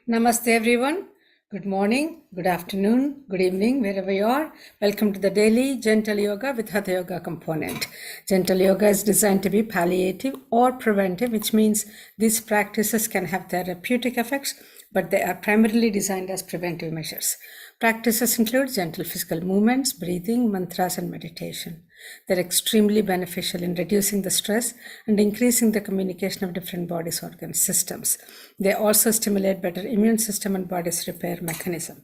Namaste, everyone. Good morning, good afternoon, good evening, wherever you are. Welcome to the daily Gentle Yoga with Hatha Yoga component. Gentle Yoga is designed to be palliative or preventive, which means these practices can have therapeutic effects, but they are primarily designed as preventive measures. Practices include gentle physical movements, breathing, mantras, and meditation. They're extremely beneficial in reducing the stress and increasing the communication of different body's organ systems. They also stimulate better immune system and body's repair mechanism.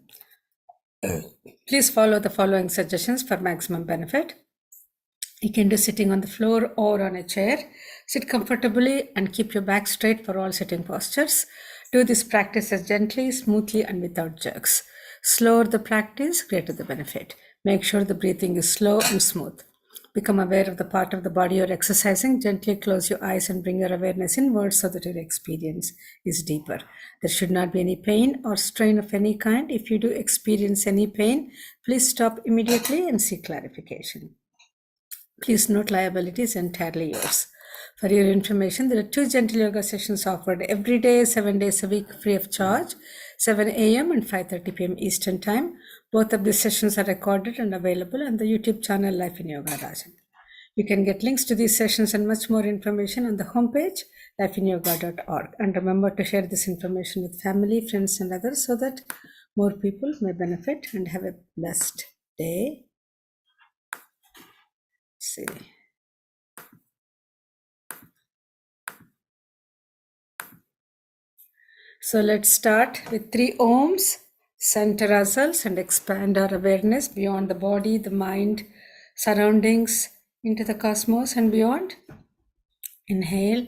Please follow the following suggestions for maximum benefit. You can do sitting on the floor or on a chair. Sit comfortably and keep your back straight for all sitting postures. Do this practice as gently, smoothly, and without jerks. Slower the practice, greater the benefit. Make sure the breathing is slow and smooth. Become aware of the part of the body you're exercising. Gently close your eyes and bring your awareness inwards so that your experience is deeper. There should not be any pain or strain of any kind. If you do experience any pain, please stop immediately and seek clarification. Please note liability is entirely yours. For your information, there are 2 gentle yoga sessions offered every day, 7 days a week, free of charge, 7 a.m. and 5:30 p.m. Eastern Time. Both of these sessions are recorded and available on the YouTube channel Life in Yoga Rajan. You can get links to these sessions and much more information on the homepage, lifeinyoga.org. And remember to share this information with family, friends, and others so that more people may benefit and have a blessed day. See. So let's start with 3 ohms, center ourselves and expand our awareness beyond the body, the mind, surroundings, into the cosmos and beyond. Inhale.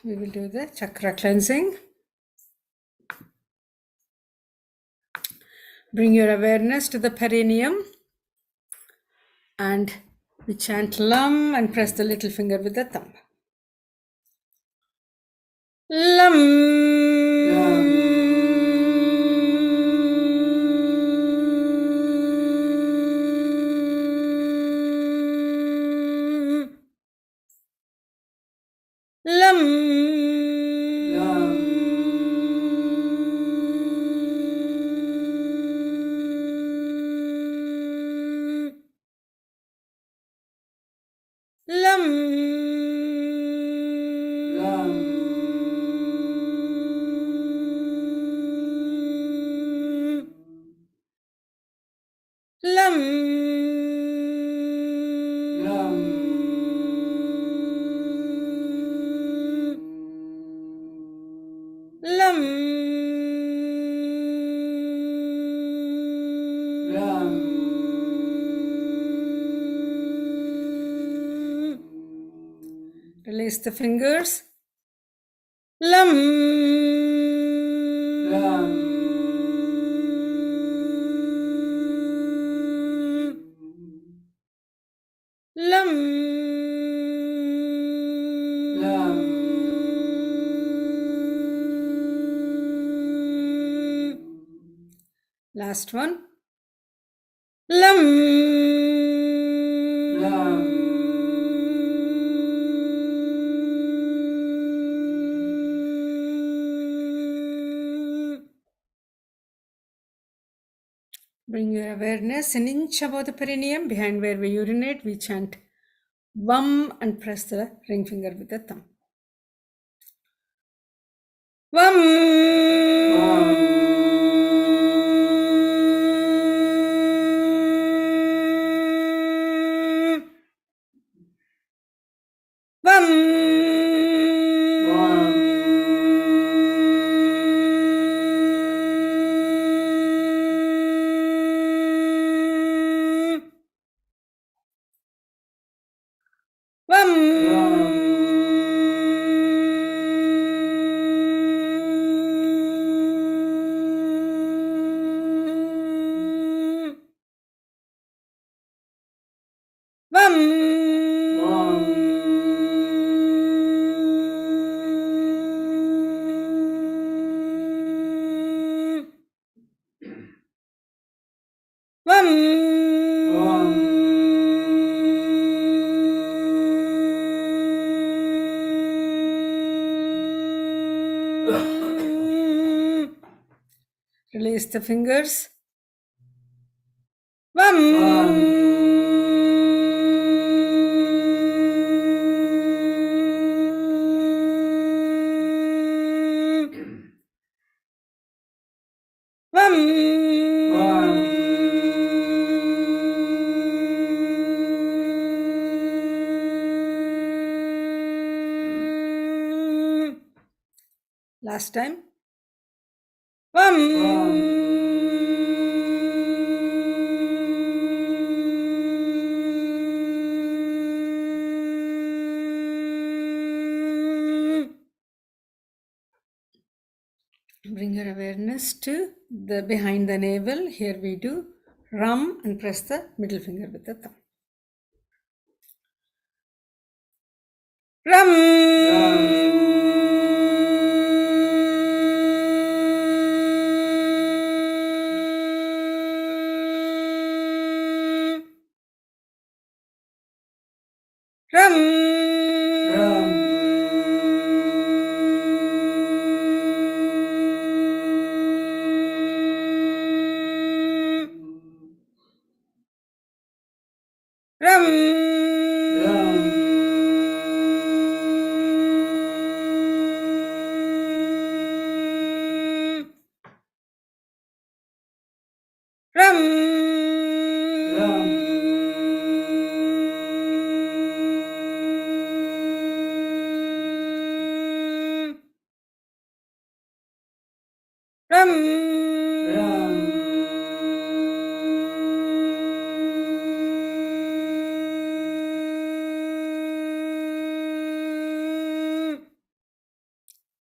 We will do the chakra cleansing. Bring your awareness to the perineum and we chant Lam and press the little finger with the thumb. Lam. Lam. Lam. Lam. Lam. Release the fingers. Lam. Lam. Last one. Lam. Bring your awareness an inch above the perineum, behind where we urinate. We chant Vam and press the ring finger with the thumb. Vam. Vam. Release the fingers. Vam. Last time. Bring your awareness to the behind the navel. Here we do Ram and press the middle finger with the thumb. Ram. Ram. Ram.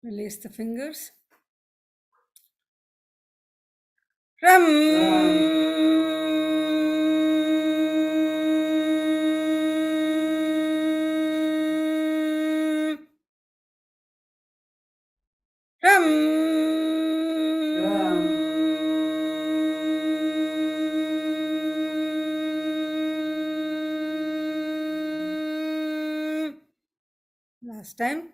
Release the fingers. Ram. Last time.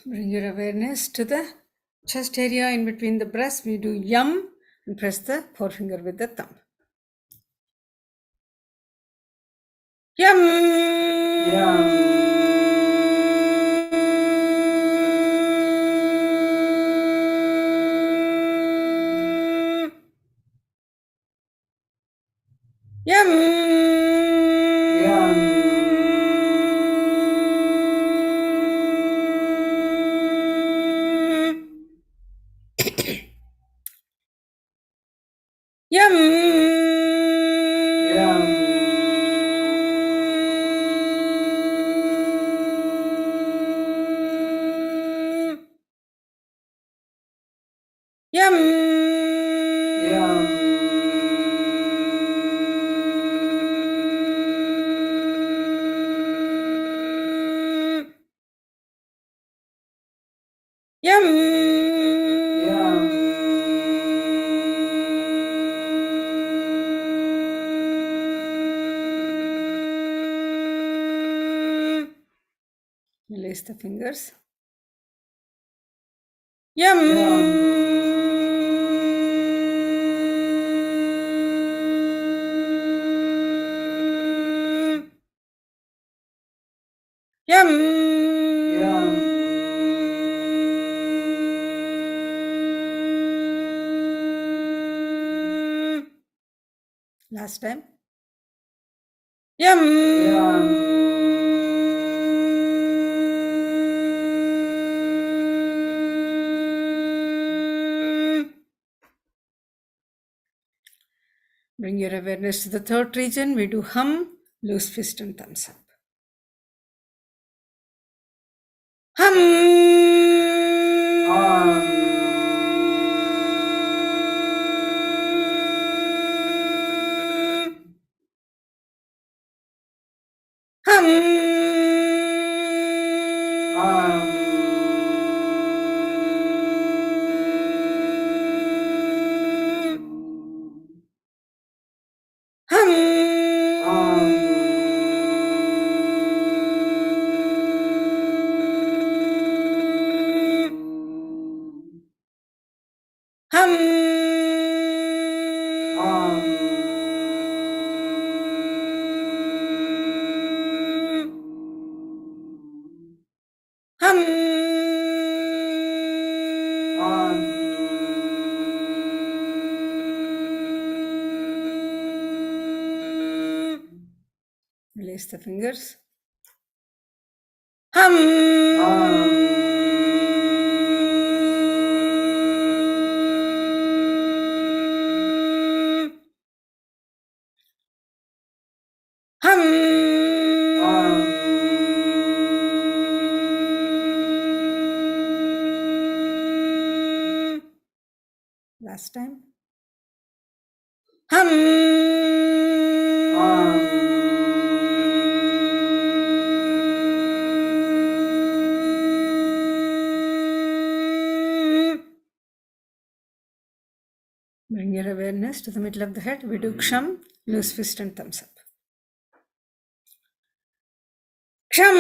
Bring your awareness to the chest area in between the breasts. We do Yum and press the forefinger with the thumb. Yum. Yum. Yum. Yum. Yum. Yum. Yum. Yum. Yum. Yum. Release the fingers. Yum. Yum. Yum. Last time. Yum. Yum. Bring your awareness to the throat region. We do hum, loose fist and thumbs up. Hum. Hum. Release the fingers. Hum. Last time. Bring your awareness to the middle of the head. We do ksham, loose fist and thumbs up. Ksham.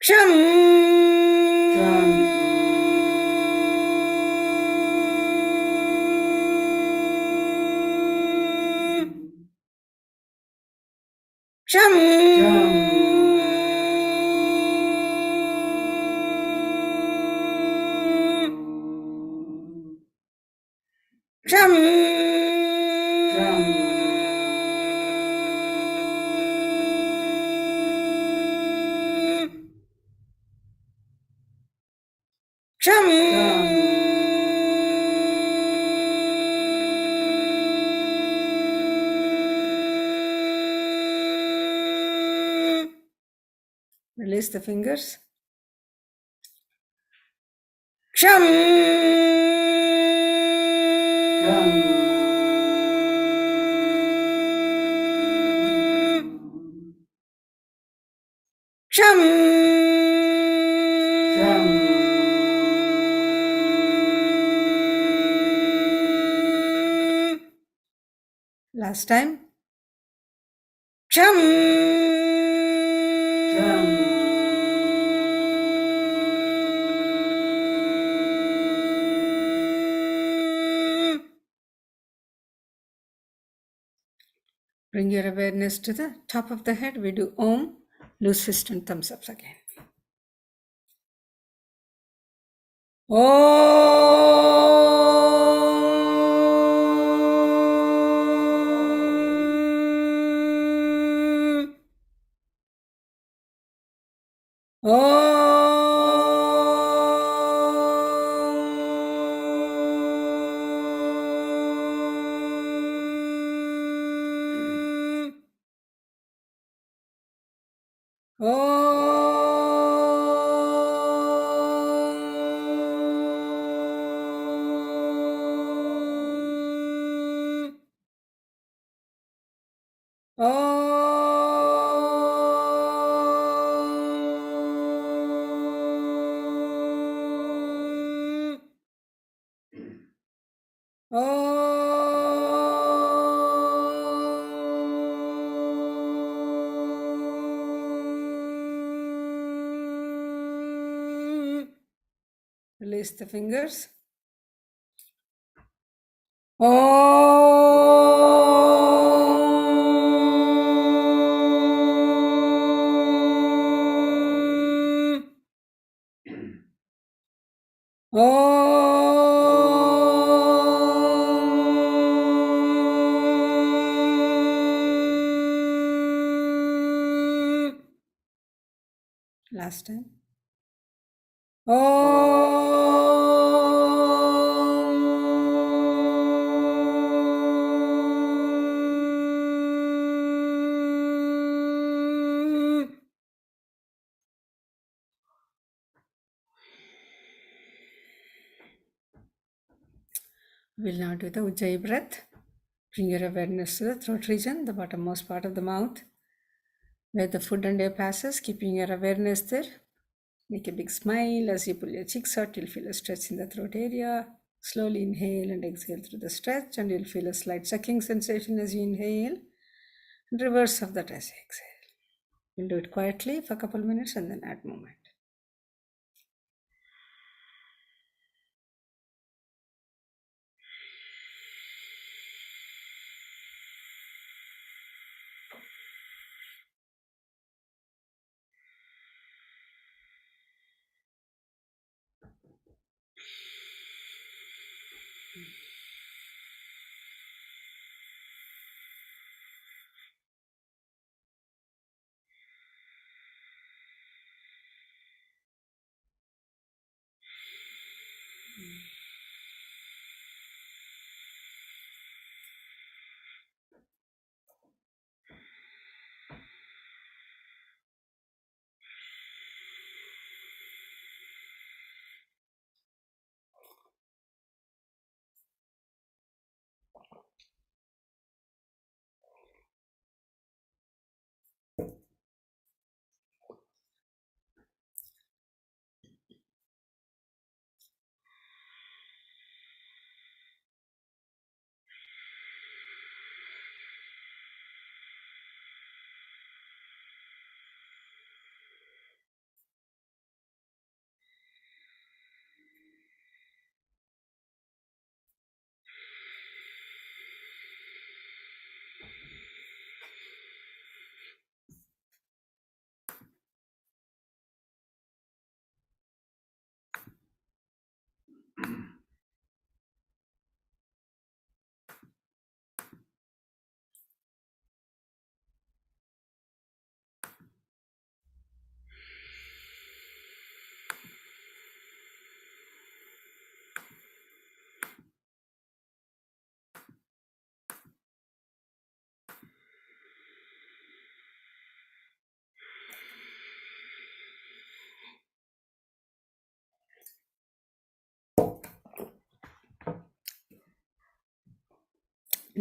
Ksham. Ksham. Ksham. Ksham. Release the fingers. Ksham. Ksham. Last time. Ksham. Bring your awareness to the top of the head. We do Om, loose fist and thumbs ups again. Om. Release the fingers. Last time. We'll now do the Ujjayi breath. Bring your awareness to the throat region, the bottommost part of the mouth, where the food and air passes, keeping your awareness there. Make a big smile as you pull your cheeks out. You'll feel a stretch in the throat area. Slowly inhale and exhale through the stretch, and you'll feel a slight sucking sensation as you inhale, and reverse of that as you exhale. You'll do it quietly for a couple minutes and then add movement.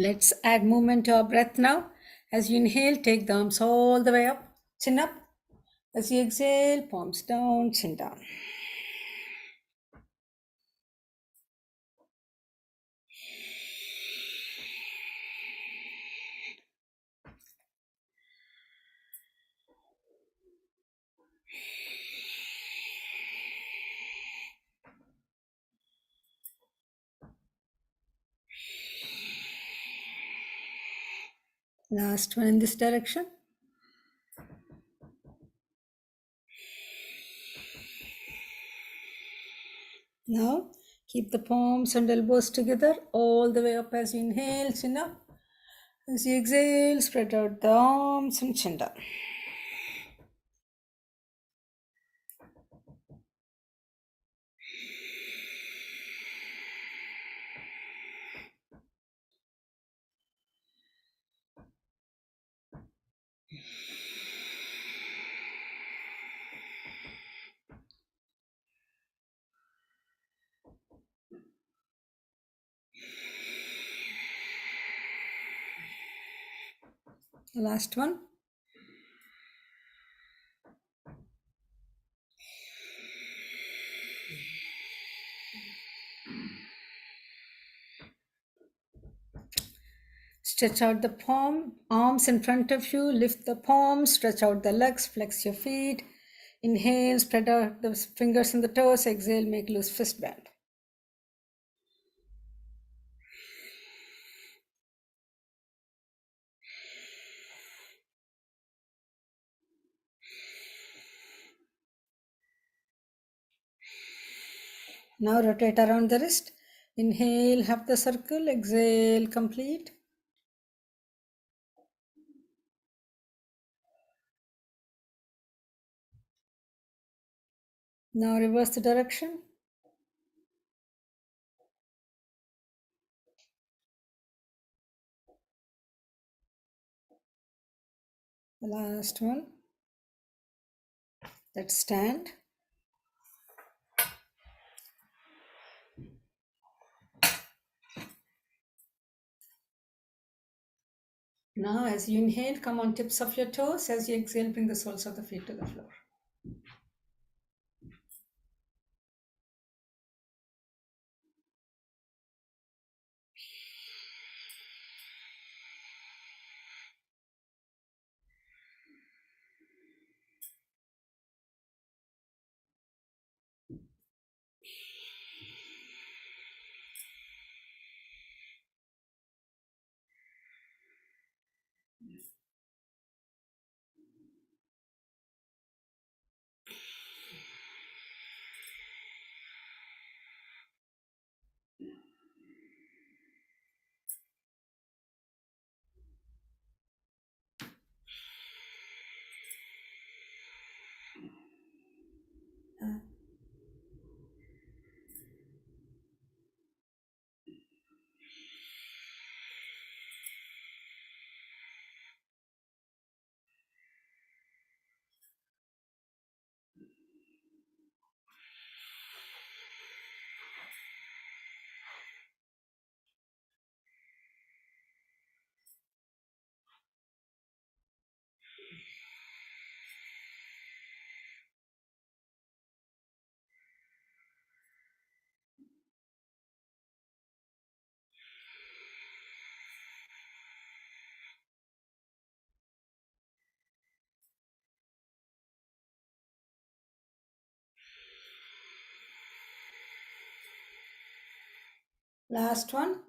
Let's add movement to our breath now. As you inhale, take the arms all the way up, chin up. As you exhale, palms down, chin down. Last one in this direction. Now, keep the palms and elbows together all the way up as you inhale, chin up. As you exhale, spread out the arms and chin down. The last one. Stretch out the arms in front of you. Lift the palms, stretch out the legs, flex your feet. Inhale, spread out the fingers and the toes. Exhale, make loose fist bend. Now rotate around the wrist. Inhale, half the circle. Exhale, complete. Now reverse the direction. The last one. Let's stand. Now as you inhale, come on tips of your toes. As you exhale, bring the soles of the feet to the floor. Last one.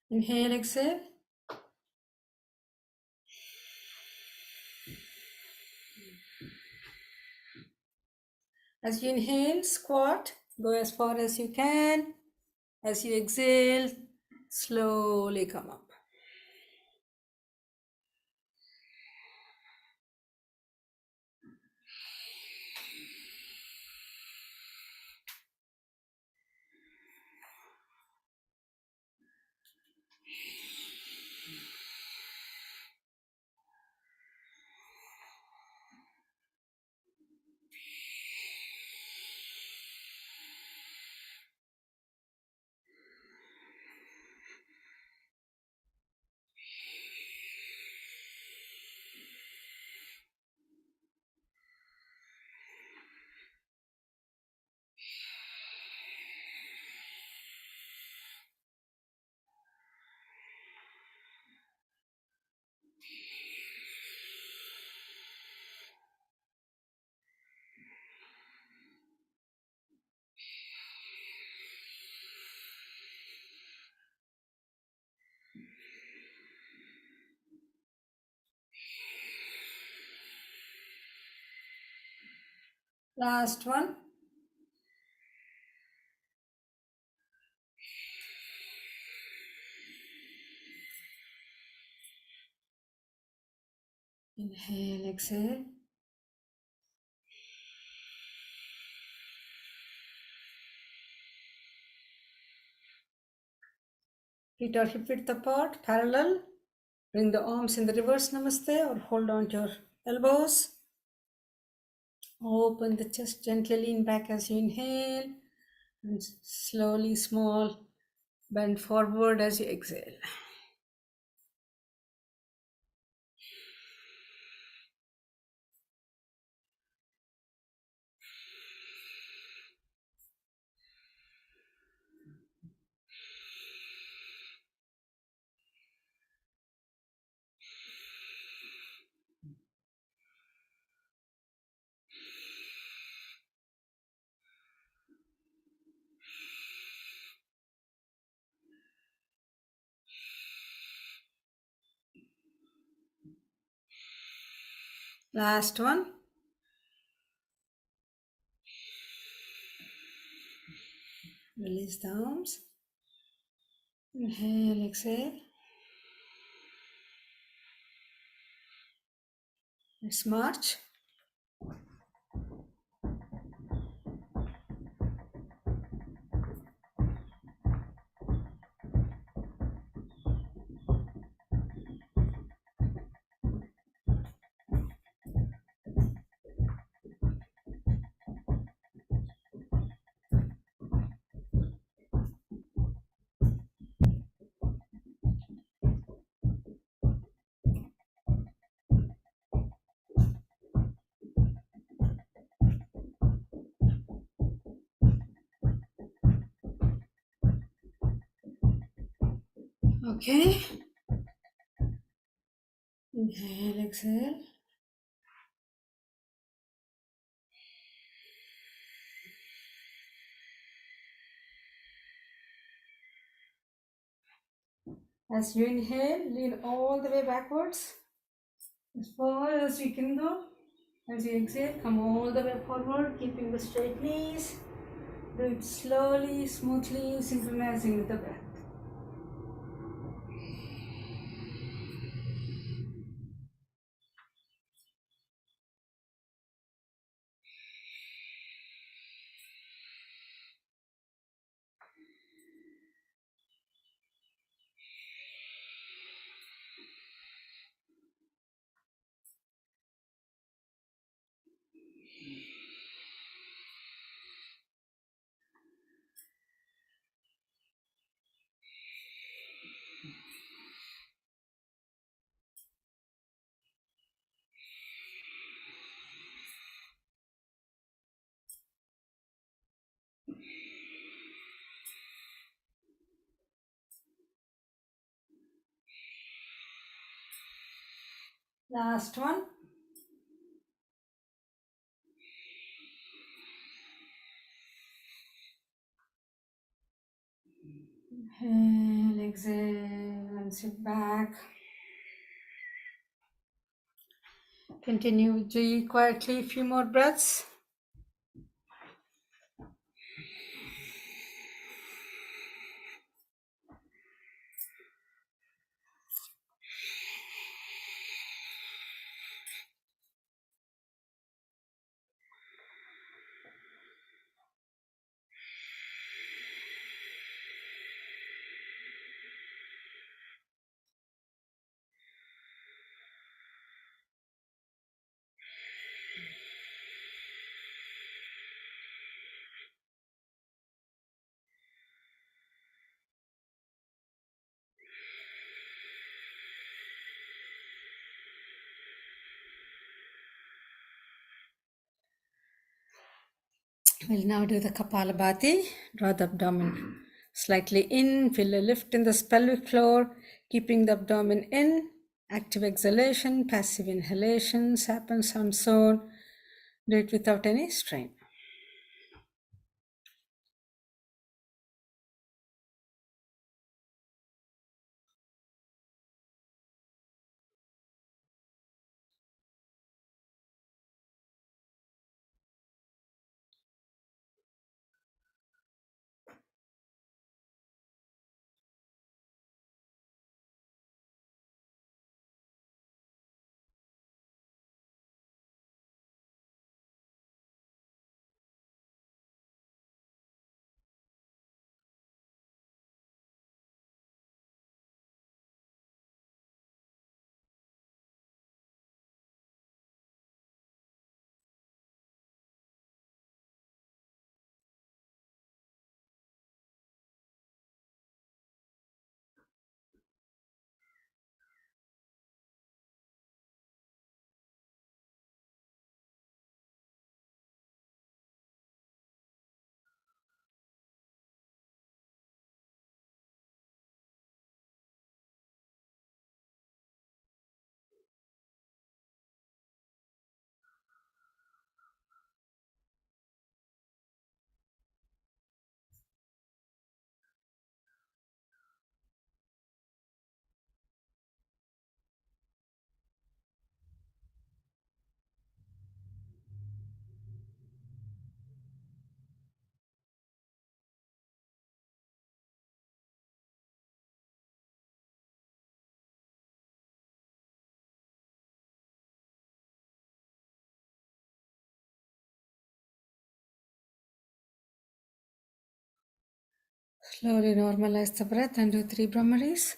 Inhale, exhale. As you inhale, squat. Go as far as you can. As you exhale, slowly come up. Last one. Inhale, exhale. Feet are hip width apart, parallel. Bring the arms in the reverse namaste or hold on to your elbows. Open the chest, gently lean back as you inhale. And slowly, small, bend forward as you exhale. Last one. Release the arms. Inhale, exhale. Let's march. Okay. Inhale, exhale. As you inhale, lean all the way backwards. As far as you can go. As you exhale, come all the way forward, keeping the straight knees. Do it slowly, smoothly, synchronizing with the breath. Last one. Inhale, exhale, and sit back. Continue with G quietly, a few more breaths. We'll now do the Kapalabhati. Draw the abdomen slightly in, feel a lift in the pelvic floor, keeping the abdomen in. Active exhalation, passive inhalations happens on its own. Do it without any strain. Slowly normalize the breath and do 3 Brahmaris.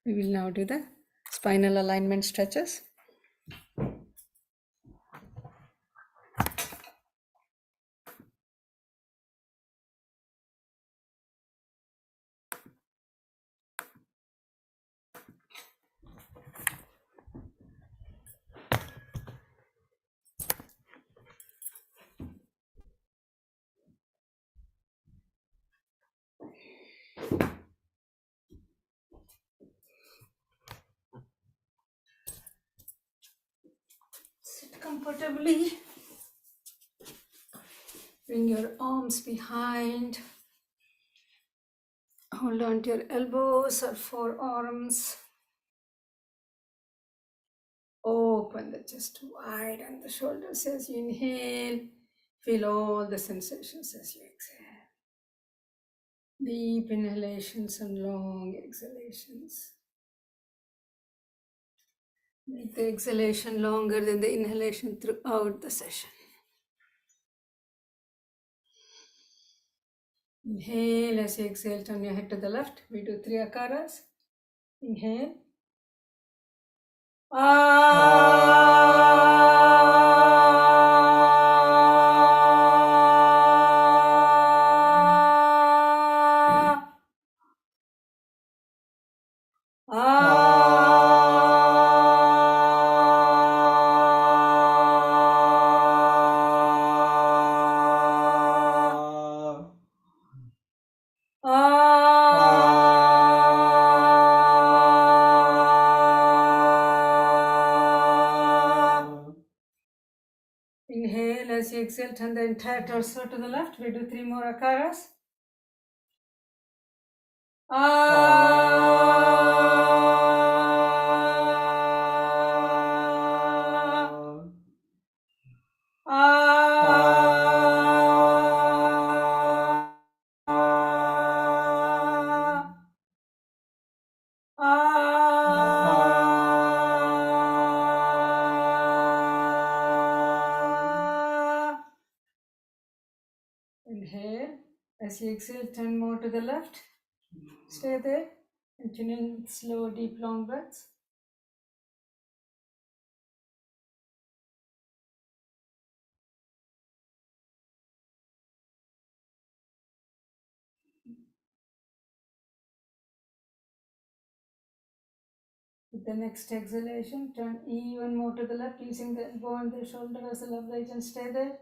We will now do the spinal alignment stretches. Sit comfortably. Bring your arms behind. Hold on to your elbows or forearms. Open the chest wide and the shoulders as you inhale. Feel all the sensations as you exhale. Deep inhalations and long exhalations. Make the exhalation longer than the inhalation throughout the session. Inhale as you exhale, turn your head to the left. We do 3 akaras. Inhale. Inhale as you exhale, turn the entire torso to the left. We do 3 more akaras. Inhale. As you exhale, turn more to the left. Stay there. Continuing slow, deep, long breaths. With the next exhalation, turn even more to the left, using the elbow and the shoulder as a leverage, and stay there.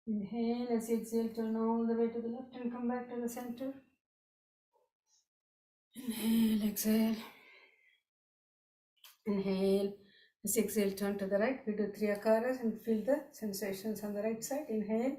Inhale as you exhale, turn all the way to the left and come back to the center. Inhale, exhale. Inhale. As you exhale, turn to the right. We do 3 akaras and feel the sensations on the right side. Inhale.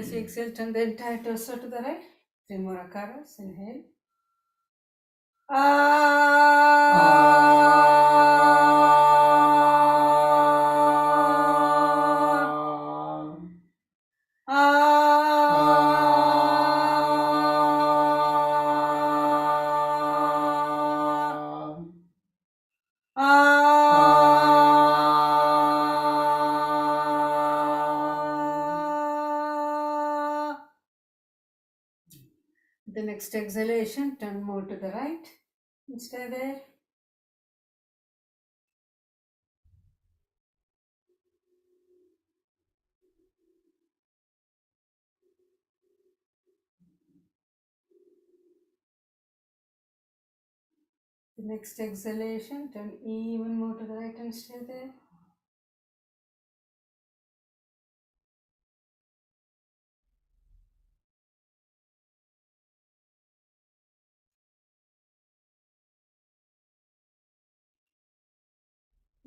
as you exhale, turn the entire torso to the right. 3 more akaras. Inhale. The next exhalation, turn more to the right and stay there. The next exhalation, turn even more to the right and stay there.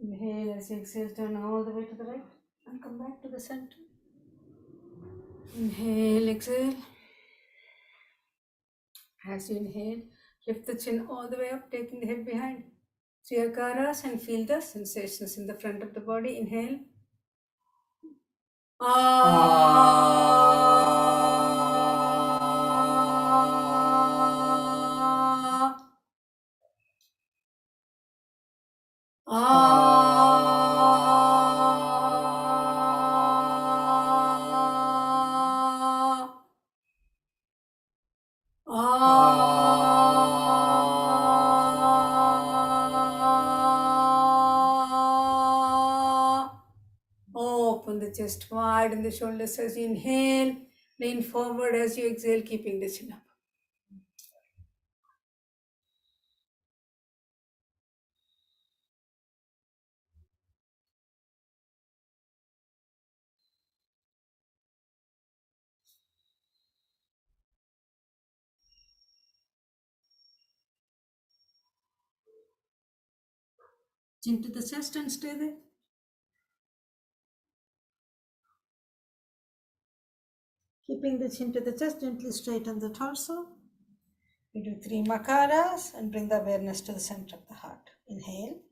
Inhale as you exhale, turn all the way to the right and come back to the center. Inhale, exhale. As you inhale, lift the chin all the way up, taking the head behind. 3 akaras and feel the sensations in the front of the body. Inhale. Open the chest wide and the shoulders as you inhale. Lean forward as you exhale, keeping the chin up. Chin to the chest and stay there. Keeping the chin to the chest, gently straighten the torso. We do 3 makaras and bring the awareness to the center of the heart. Inhale.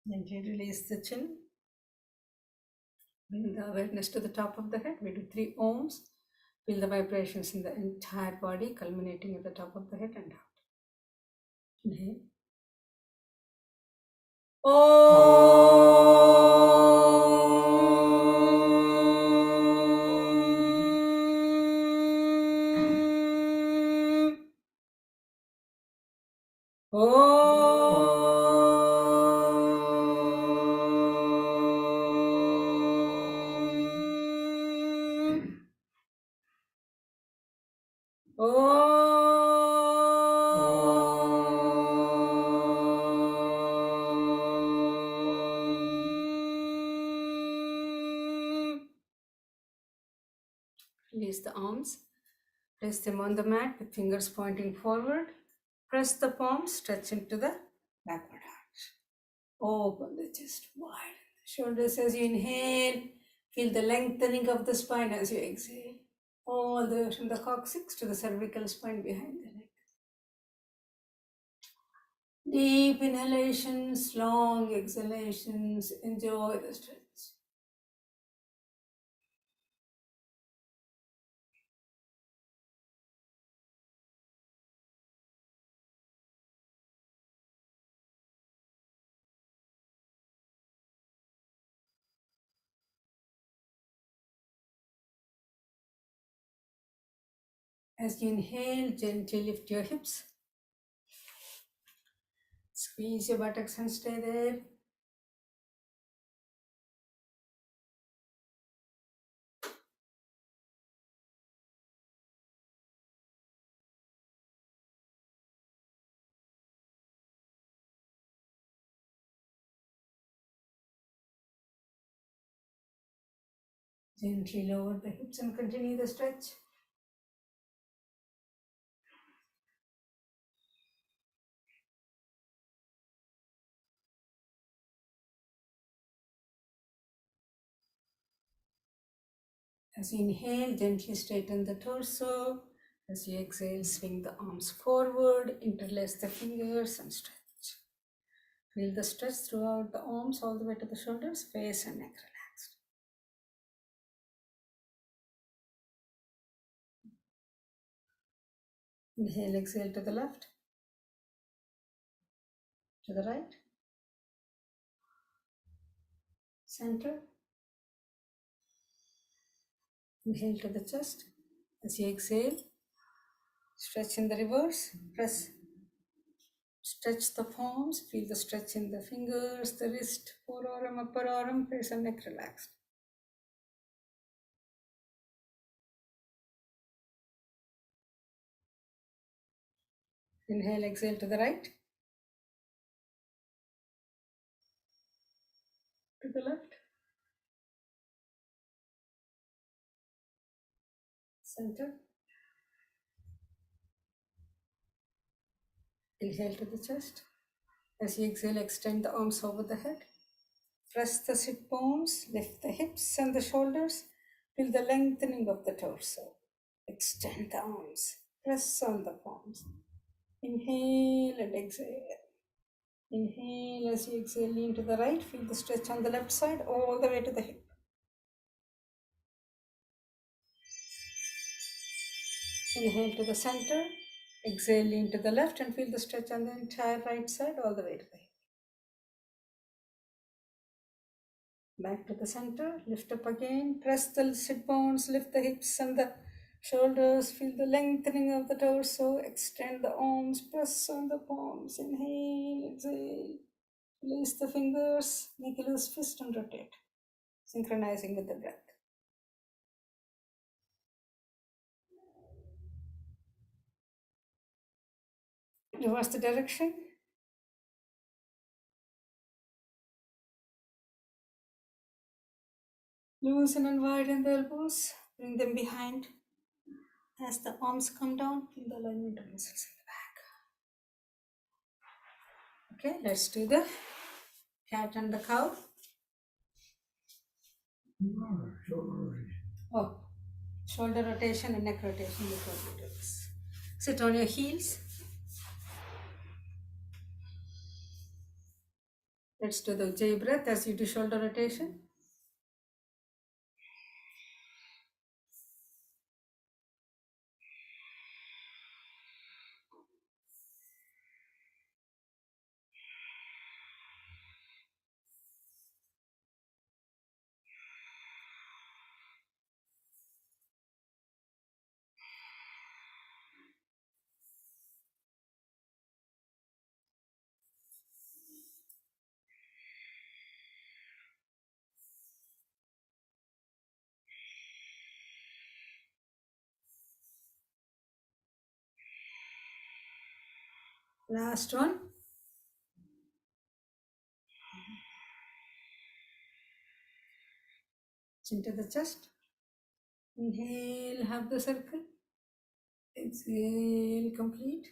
Gently release the chin. Bring the awareness to the top of the head. We do 3 ohms. Feel the vibrations in the entire body, culminating at the top of the head and out. Inhale. Release the arms. Place them on the mat with fingers pointing forward. Press the palms, stretch into the backward arch. Open the chest wide. Shoulders as you inhale. Feel the lengthening of the spine as you exhale. All the way from the coccyx to the cervical spine behind the neck. Deep inhalations, long exhalations. Enjoy the stretch. As you inhale, gently lift your hips. Squeeze your buttocks and stay there. Gently lower the hips and continue the stretch. As you inhale, gently straighten the torso. As you exhale, swing the arms forward, interlace the fingers and stretch. Feel the stretch throughout the arms all the way to the shoulders, face and neck relaxed. Inhale, exhale to the left, to the right, center. Inhale to the chest. As you exhale, stretch in the reverse. Press, stretch the palms. Feel the stretch in the fingers, the wrist, forearm, upper arm, face and neck relaxed. Inhale, exhale to the right, to the left, center. Inhale to the chest. As you exhale, extend the arms over the head. Press the sit bones, lift the hips and the shoulders. Feel the lengthening of the torso. Extend the arms. Press on the palms. Inhale and exhale. Inhale as you exhale, lean to the right. Feel the stretch on the left side all the way to the hip. Inhale to the center. Exhale, lean to the left and feel the stretch on the entire right side all the way to the hip. Back to the center, lift up again, press the sit bones, lift the hips and the shoulders, feel the lengthening of the torso, extend the arms, press on the palms, inhale, exhale, release the fingers, make a loose fist and rotate, synchronizing with the breath. Reverse the direction. Loosen and widen the elbows, bring them behind. As the arms come down, feel the alignment of muscles in the back. Okay, let's do the cat and the cow. Oh, shoulder rotation and neck rotation before we do this. Sit on your heels. Let's do the J breath as you do shoulder rotation. Last one. Chin to the chest. Inhale, half the circle. Exhale, complete.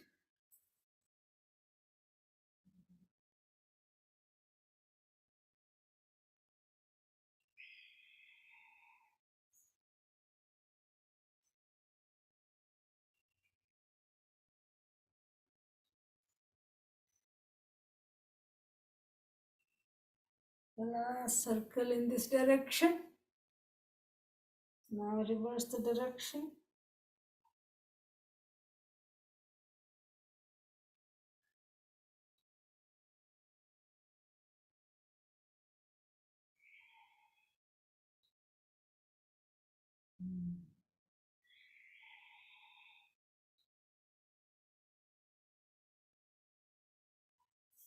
The last circle in this direction. Now reverse the direction.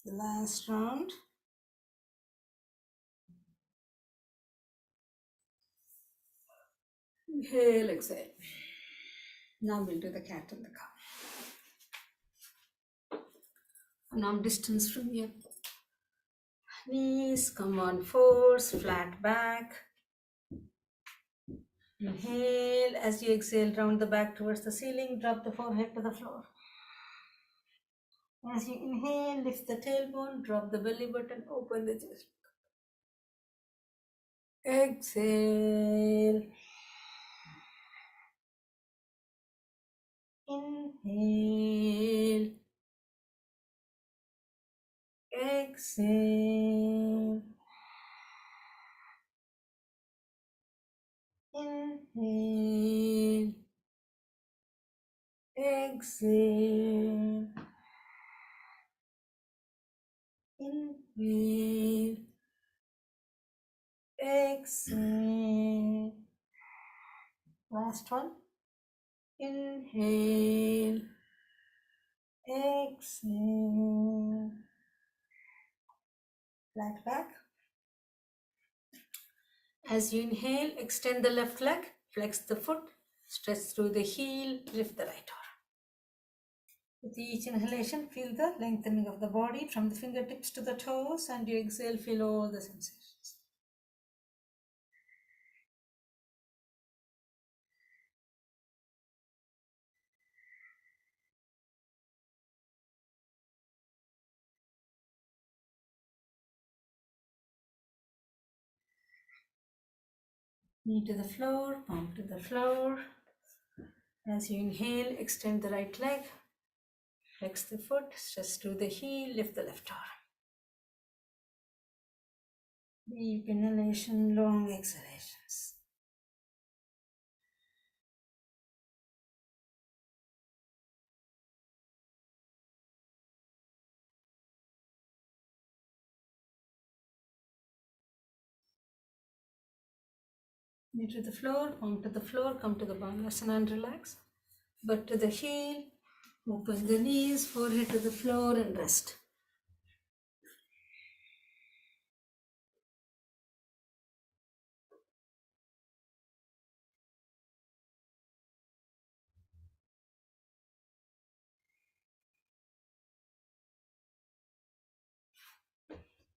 The last round. Inhale, exhale. Now we'll do the cat and the cow. An arm distance from your knees. Come on, force, flat back. Inhale. As you exhale, round the back towards the ceiling. Drop the forehead to the floor. As you inhale, lift the tailbone. Drop the belly button. Open the chest. Exhale. Inhale. Exhale. Inhale. Exhale. Inhale. Exhale. Last one. Inhale. Exhale. Flat back. As you inhale, extend the left leg, flex the foot, stretch through the heel, lift the right arm. With each inhalation, feel the lengthening of the body from the fingertips to the toes, and you exhale, feel all the sensations. Knee to the floor, palm to the floor. As you inhale, extend the right leg, flex the foot, stretch through the heel, lift the left arm. Deep inhalation, long exhalations. Knee to the floor, palm to the floor, come to the Balasana and relax. Butt to the heel, open the knees, forehead to the floor and rest.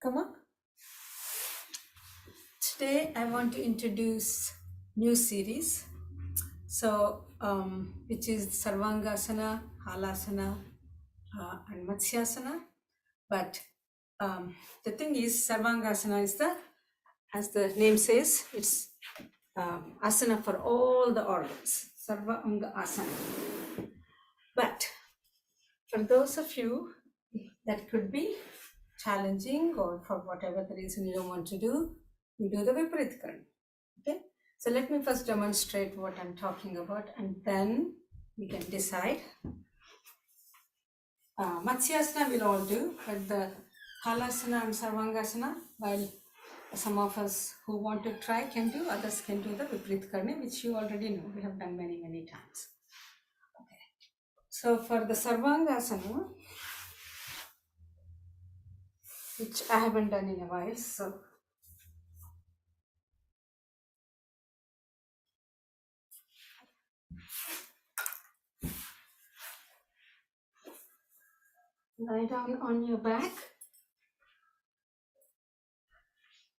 Come up. Today I want to introduce new series. Which is Sarvangasana, Halasana, and Matsyasana. But the thing is, Sarvangasana is as the name says, it's asana for all the organs, Sarva Anga Asana. But for those of you that could be challenging, or for whatever the reason you don't want to do, you do the Viparit Karma. Okay? So let me first demonstrate what I'm talking about, and then we can decide. Matsyasana we'll all do, but the Halasana and Sarvangasana, while some of us who want to try can do, others can do the Viparit Karma, which you already know. We have done many, many times. Okay. So for the Sarvangasana, which I haven't done in a while, so lie down on your back,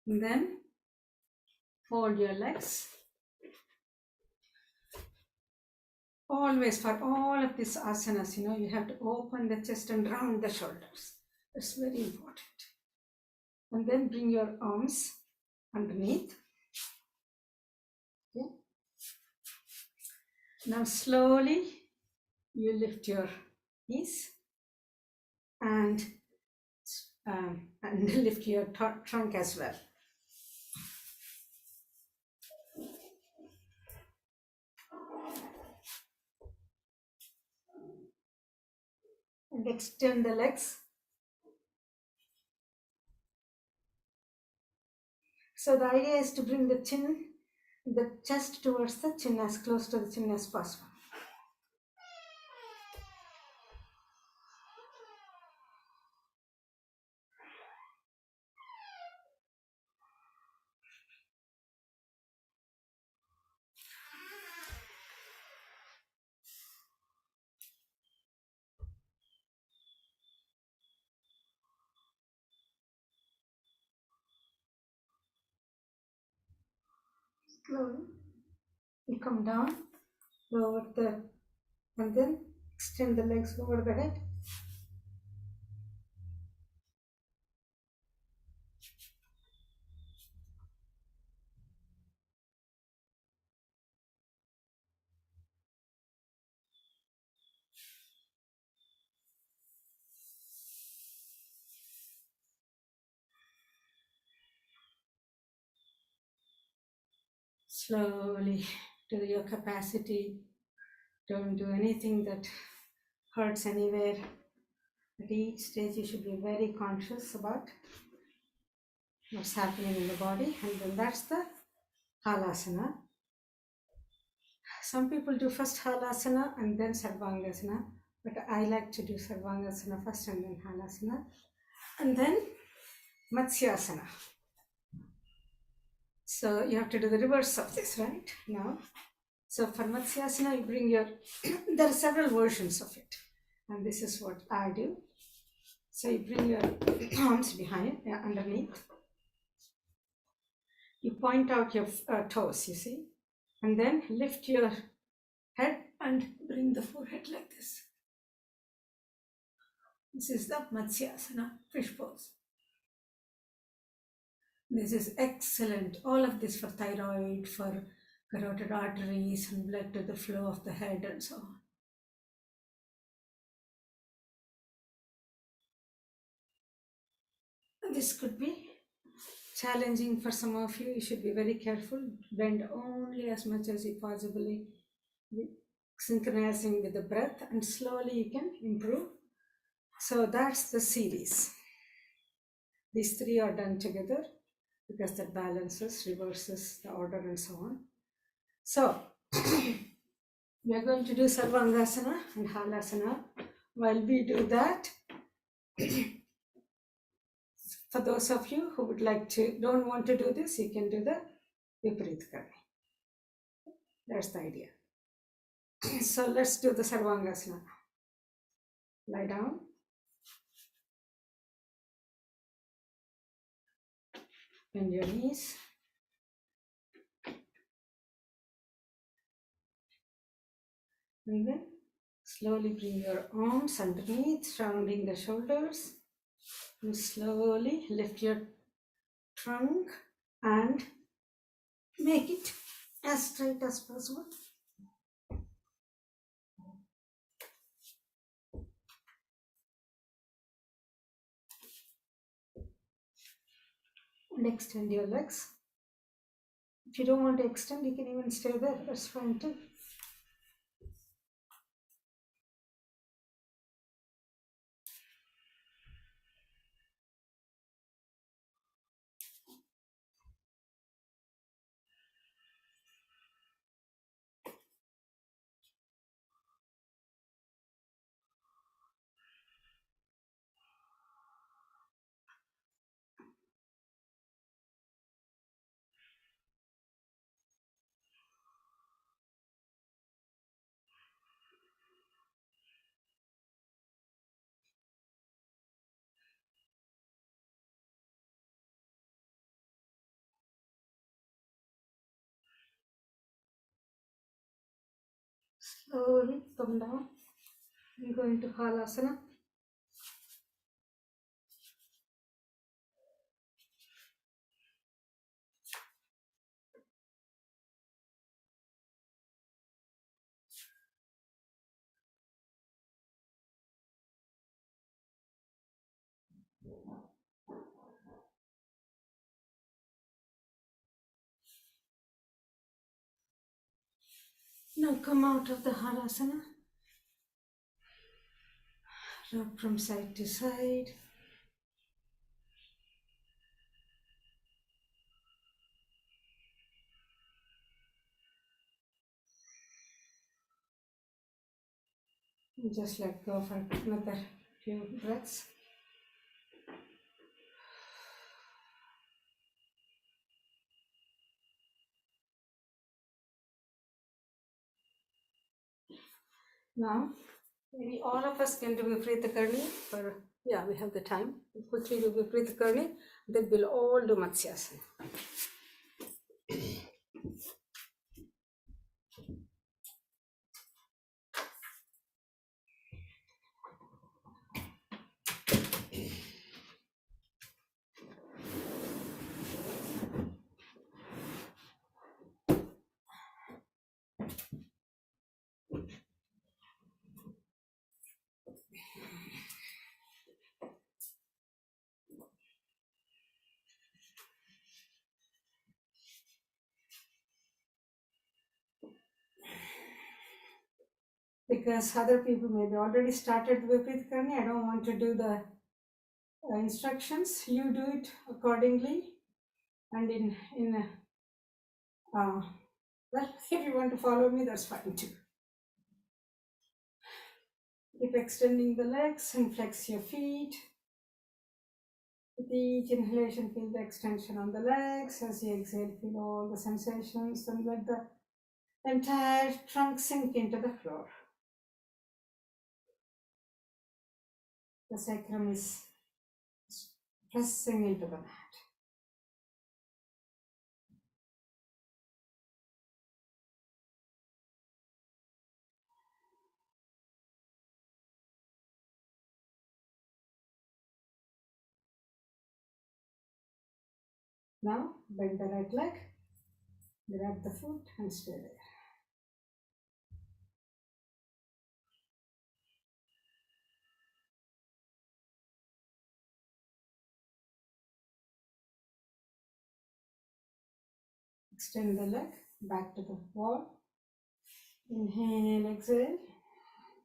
and then fold your legs. Always, for all of these asanas, you have to open the chest and round the shoulders. That's very important. And then bring your arms underneath. Okay. Now slowly you lift your knees and lift your trunk as well. And extend the legs. So the idea is to bring the chest towards the chin, as close to the chin as possible. Slowly. You come down, lower and then extend the legs over the head. Slowly to your capacity. Don't do anything that hurts anywhere. At each stage, you should be very conscious about what's happening in the body, and then that's the halasana. Some people do first halasana and then sarvangasana, but I like to do sarvangasana first and then halasana, and then matsyasana. So you have to do the reverse of this, right? Now, so for matsyasana, you bring your, there are several versions of it, and this is what I do. So you bring your arms behind, underneath. You point out your toes, you see, and then lift your head and bring the forehead like this. This is the matsyasana, fish pose. This is excellent. All of this for thyroid, for carotid arteries and blood to the flow of the head and so on. This could be challenging for some of you. You should be very careful. Bend only as much as you possibly, synchronizing with the breath, and slowly you can improve. So that's the series. These three are done together because that balances, reverses the order and so on. So we are going to do sarvangasana and halasana. While we do that, for those of you who would like to, don't want to do this, you can do the viparit karni. That's the idea. So let's do the sarvangasana. Lie down. Bend your knees. And then slowly bring your arms underneath, surrounding the shoulders. And slowly lift your trunk and make it as straight as possible. And extend your legs. If you don't want to extend, you can even stay there. That's fine too. Slowly come down. We go into halasana. Now come out of the halasana. Rock from side to side. Just let go for another few breaths. Now, maybe all of us can do Viparita Karni for, yeah, we have the time. We'll quickly do Viparita Karni, then we'll all do Matsyasana. because other people maybe already started the Viprit Karni. I don't want to do the instructions. You do it accordingly, and uh, well, if you want to follow me, that's fine too. Keep extending the legs and flex your feet. With each inhalation, feel the extension on the legs. As you exhale, feel all the sensations and let the entire trunk sink into the floor. The sacrum is pressing into the mat. Now, bend the right leg, grab the foot and stay there. Extend the leg back to the wall. Inhale, exhale.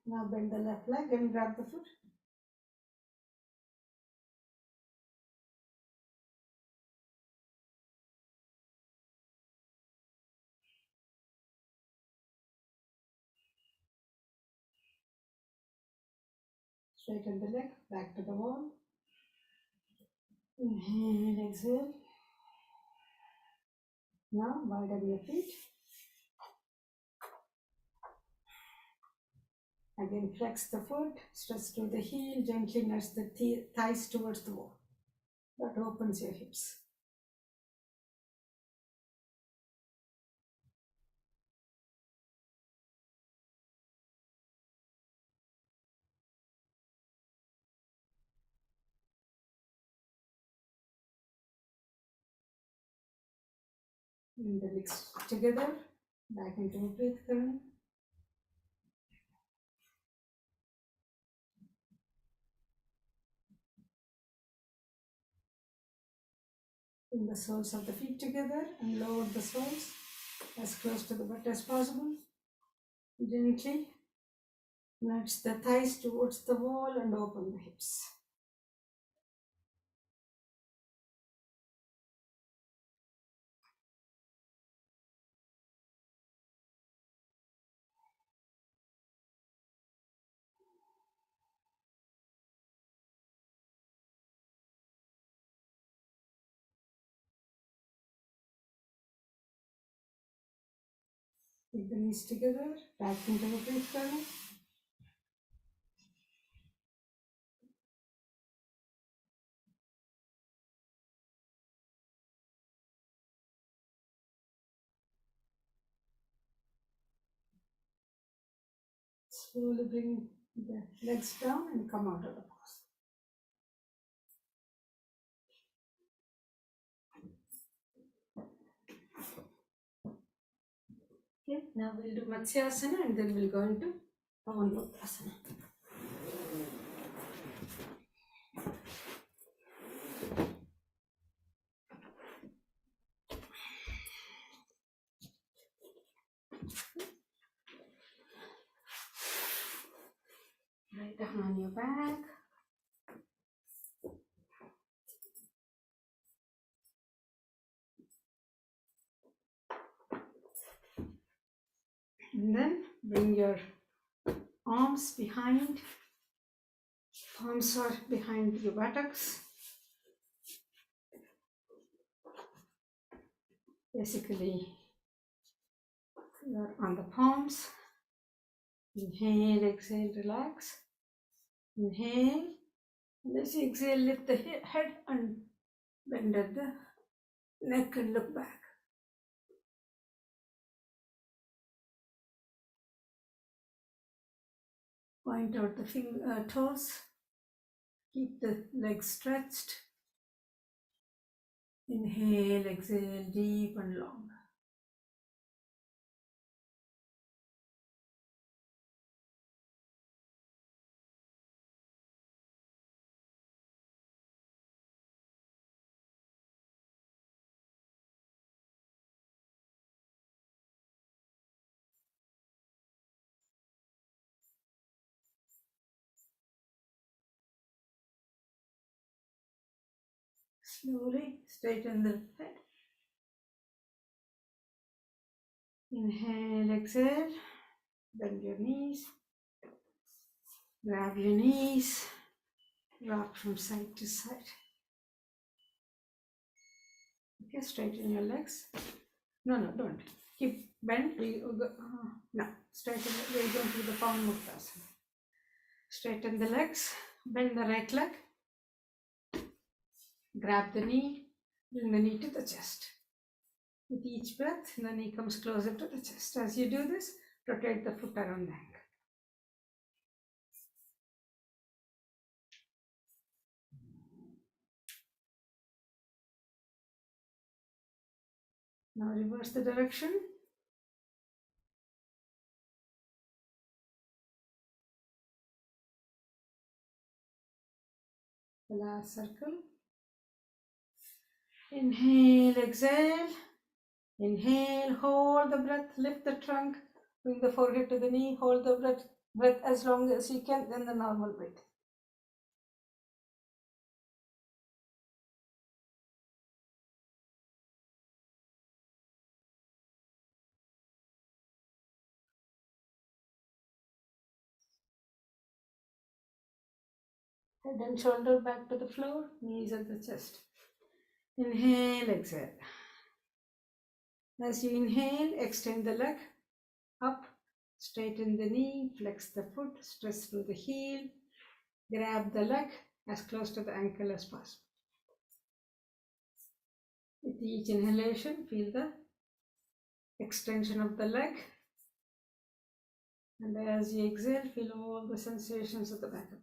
Now bend the left leg and grab the foot. Straighten the leg back to the wall. Inhale, exhale. Now widen your feet. Again, flex the foot, stretch through the heel, gently nudge the thighs towards the wall. That opens your hips. And the legs together, back into a breath current. Bring the soles of the feet together and lower the soles as close to the butt as possible. Gently nudge the thighs towards the wall and open the hips. Take the knees together, back into the breath current. Slowly bring the legs down and come out of the pose. Okay, now we'll do Matsyasana and then we'll go into Pavanmuktasana. Lie down on your back. And then bring your arms behind. Palms are behind your buttocks. Basically, you're on the palms. Inhale, exhale, relax. Inhale. And as you exhale, lift the head and bend at the neck and look back. Point out the toes. Keep the legs stretched. Inhale, exhale, deep and long. Slowly straighten the head. Inhale, exhale. Bend your knees. Grab your knees. Rock from side to side. Okay, straighten your legs. No, don't. Keep bend. No, straighten. We're going to the palm muktasana. Straighten the legs. Bend the right leg. Grab the knee. Bring the knee to the chest. With each breath, the knee comes closer to the chest. As you do this, rotate the foot around the ankle. Now reverse the direction. The last circle. Inhale, exhale. Inhale, hold the breath, lift the trunk, bring the forehead to the knee, hold the breath as long as you can, then the normal breath. Head and shoulder back to the floor, knees at the chest. Inhale, exhale. As you inhale, extend the leg up, straighten the knee, flex the foot, stress through the heel, grab the leg as close to the ankle as possible. With each inhalation, feel the extension of the leg, and as you exhale, feel all the sensations at the back of the leg.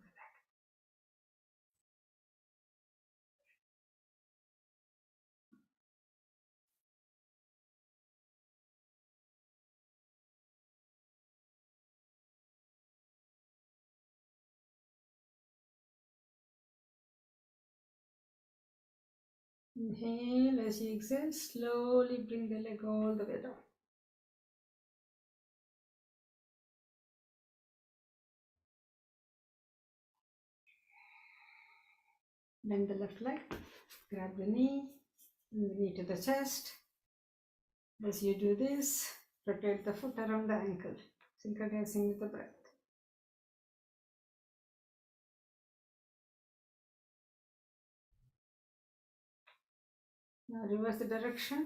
Inhale, as you exhale, slowly bring the leg all the way down. Bend the left leg, grab the knee, bring the knee to the chest. As you do this, rotate the foot around the ankle, synchronizing with the breath. Now reverse the direction.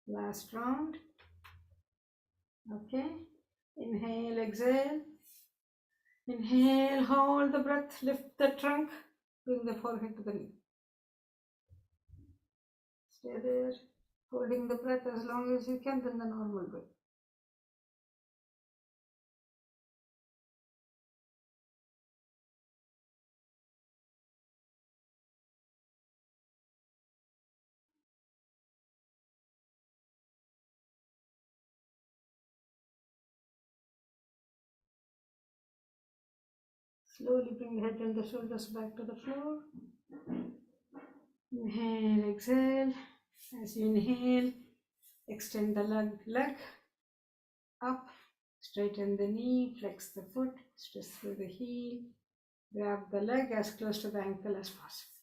Last round. Okay. Inhale, exhale. Inhale, hold the breath, lift the trunk, bring the forehead to the knee. Stay there, holding the breath as long as you can, then the normal breath. Slowly bring the head and the shoulders back to the floor. Inhale, exhale. As you inhale, extend the leg up, straighten the knee, flex the foot, stress through the heel, grab the leg as close to the ankle as possible.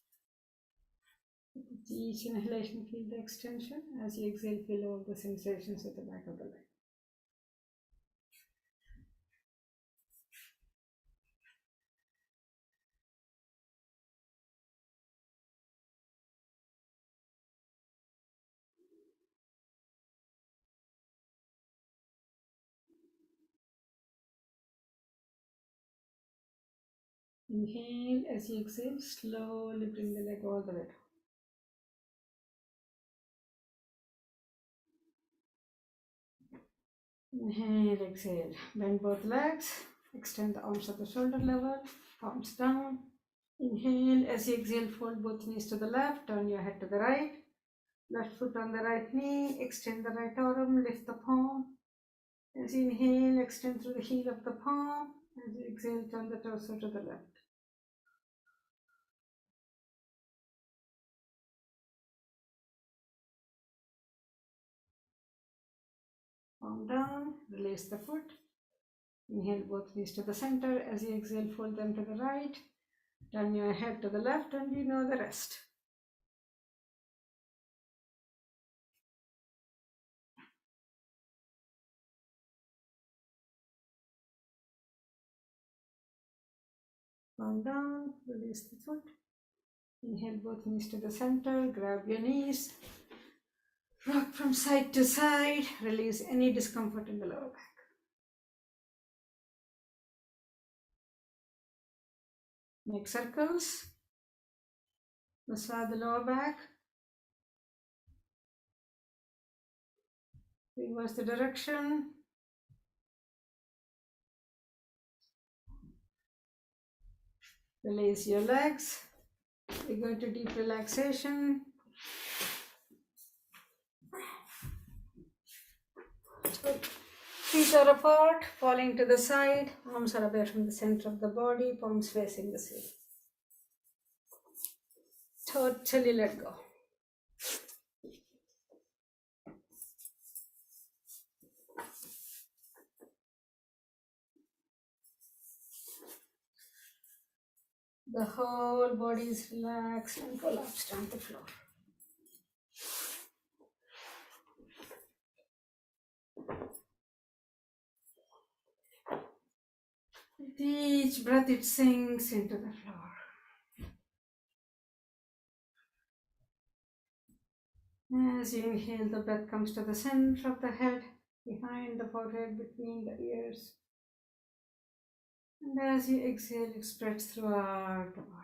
With each inhalation, feel the extension. As you exhale, feel all the sensations at the back of the leg. Inhale, as you exhale, slowly bring the leg all the way down. Inhale, exhale. Bend both legs. Extend the arms at the shoulder level. Palms down. Inhale, as you exhale, fold both knees to the left. Turn your head to the right. Left foot on the right knee. Extend the right arm. Lift the palm. As you inhale, extend through the heel of the palm. As you exhale, turn the torso to the left. Palm down. Release the foot. Inhale both knees to the center. As you exhale, fold them to the right. Turn your head to the left, and you know the rest. Palm down, release the foot. Inhale both knees to the center. Grab your knees. Rock from side to side. Release any discomfort in the lower back. Make circles. Massage the lower back. Reverse the direction. Release your legs. We go into deep relaxation. Feet are apart, falling to the side. Arms are away from the center of the body. Palms facing the ceiling. Totally let go. The whole body is relaxed and collapsed on the floor. With each breath, it sinks into the floor. As you inhale, the breath comes to the center of the head, behind the forehead, between the ears. And as you exhale, it spreads throughout the body.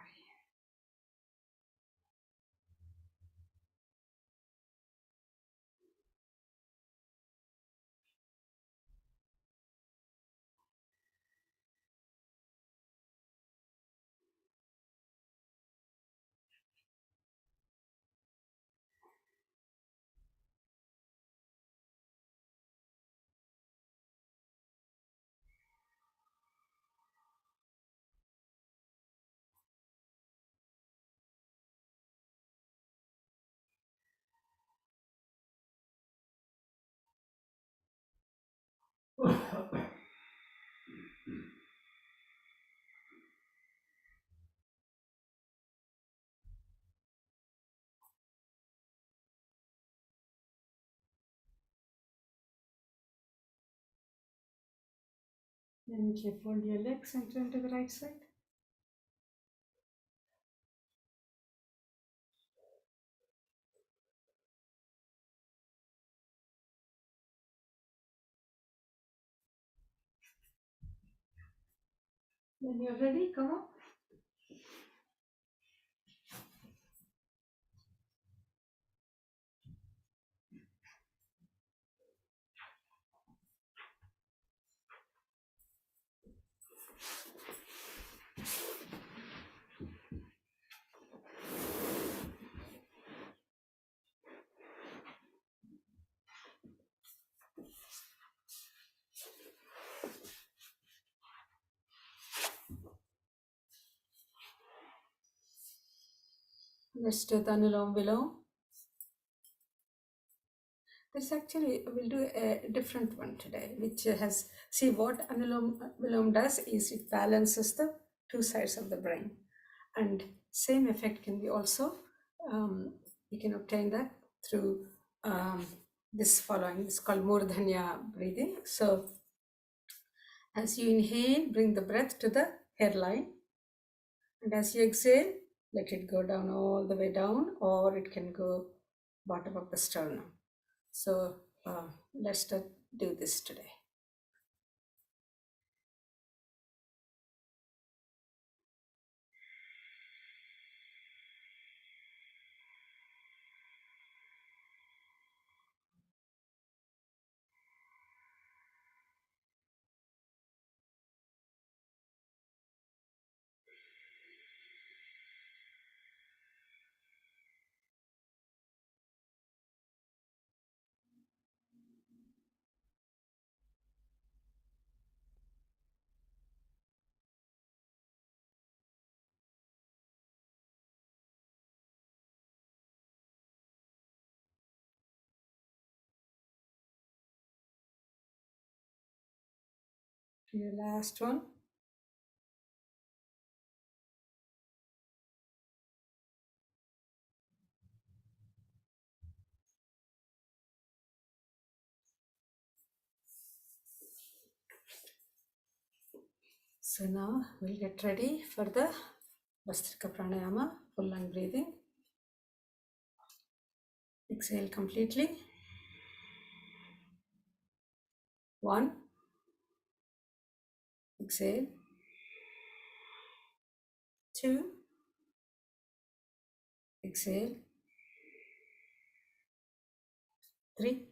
Then gently fold your legs and turn to the right side. When you're ready, come up. Let's do the Anulom Vilom. This actually, we'll do a different one today, which has, see what Anulom Vilom does is it balances the two sides of the brain. And same effect can be also, you can obtain that through this following, it's called Murdhanya breathing. So as you inhale, bring the breath to the hairline. And as you exhale, let it go down all the way down, or it can go bottom of the sternum. So let's do this today. To your last one. So now we'll get ready for the Vastrika Pranayama, full lung breathing. Exhale completely. 1. Exhale. 2. Exhale. 3.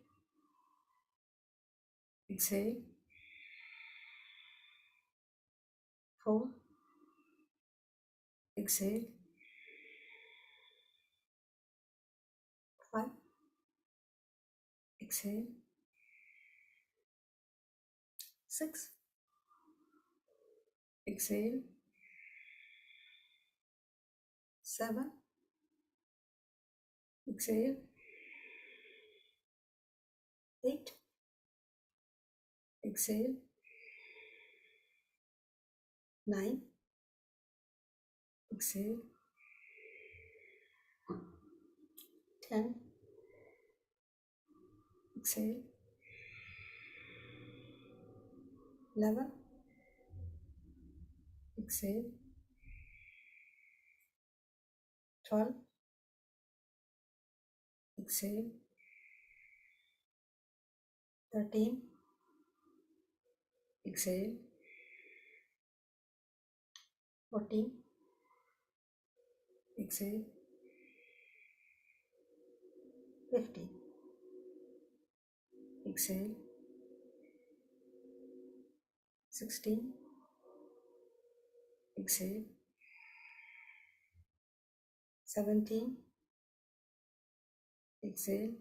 Exhale. 4. Exhale. 5. Exhale. 6. Exhale. 7. Exhale. 8. Exhale. 9. Exhale. 10. Exhale. 11. Exhale. 12. Exhale. 13. Exhale. 14. Exhale. 15. Exhale. 16. Exhale. 17. Exhale.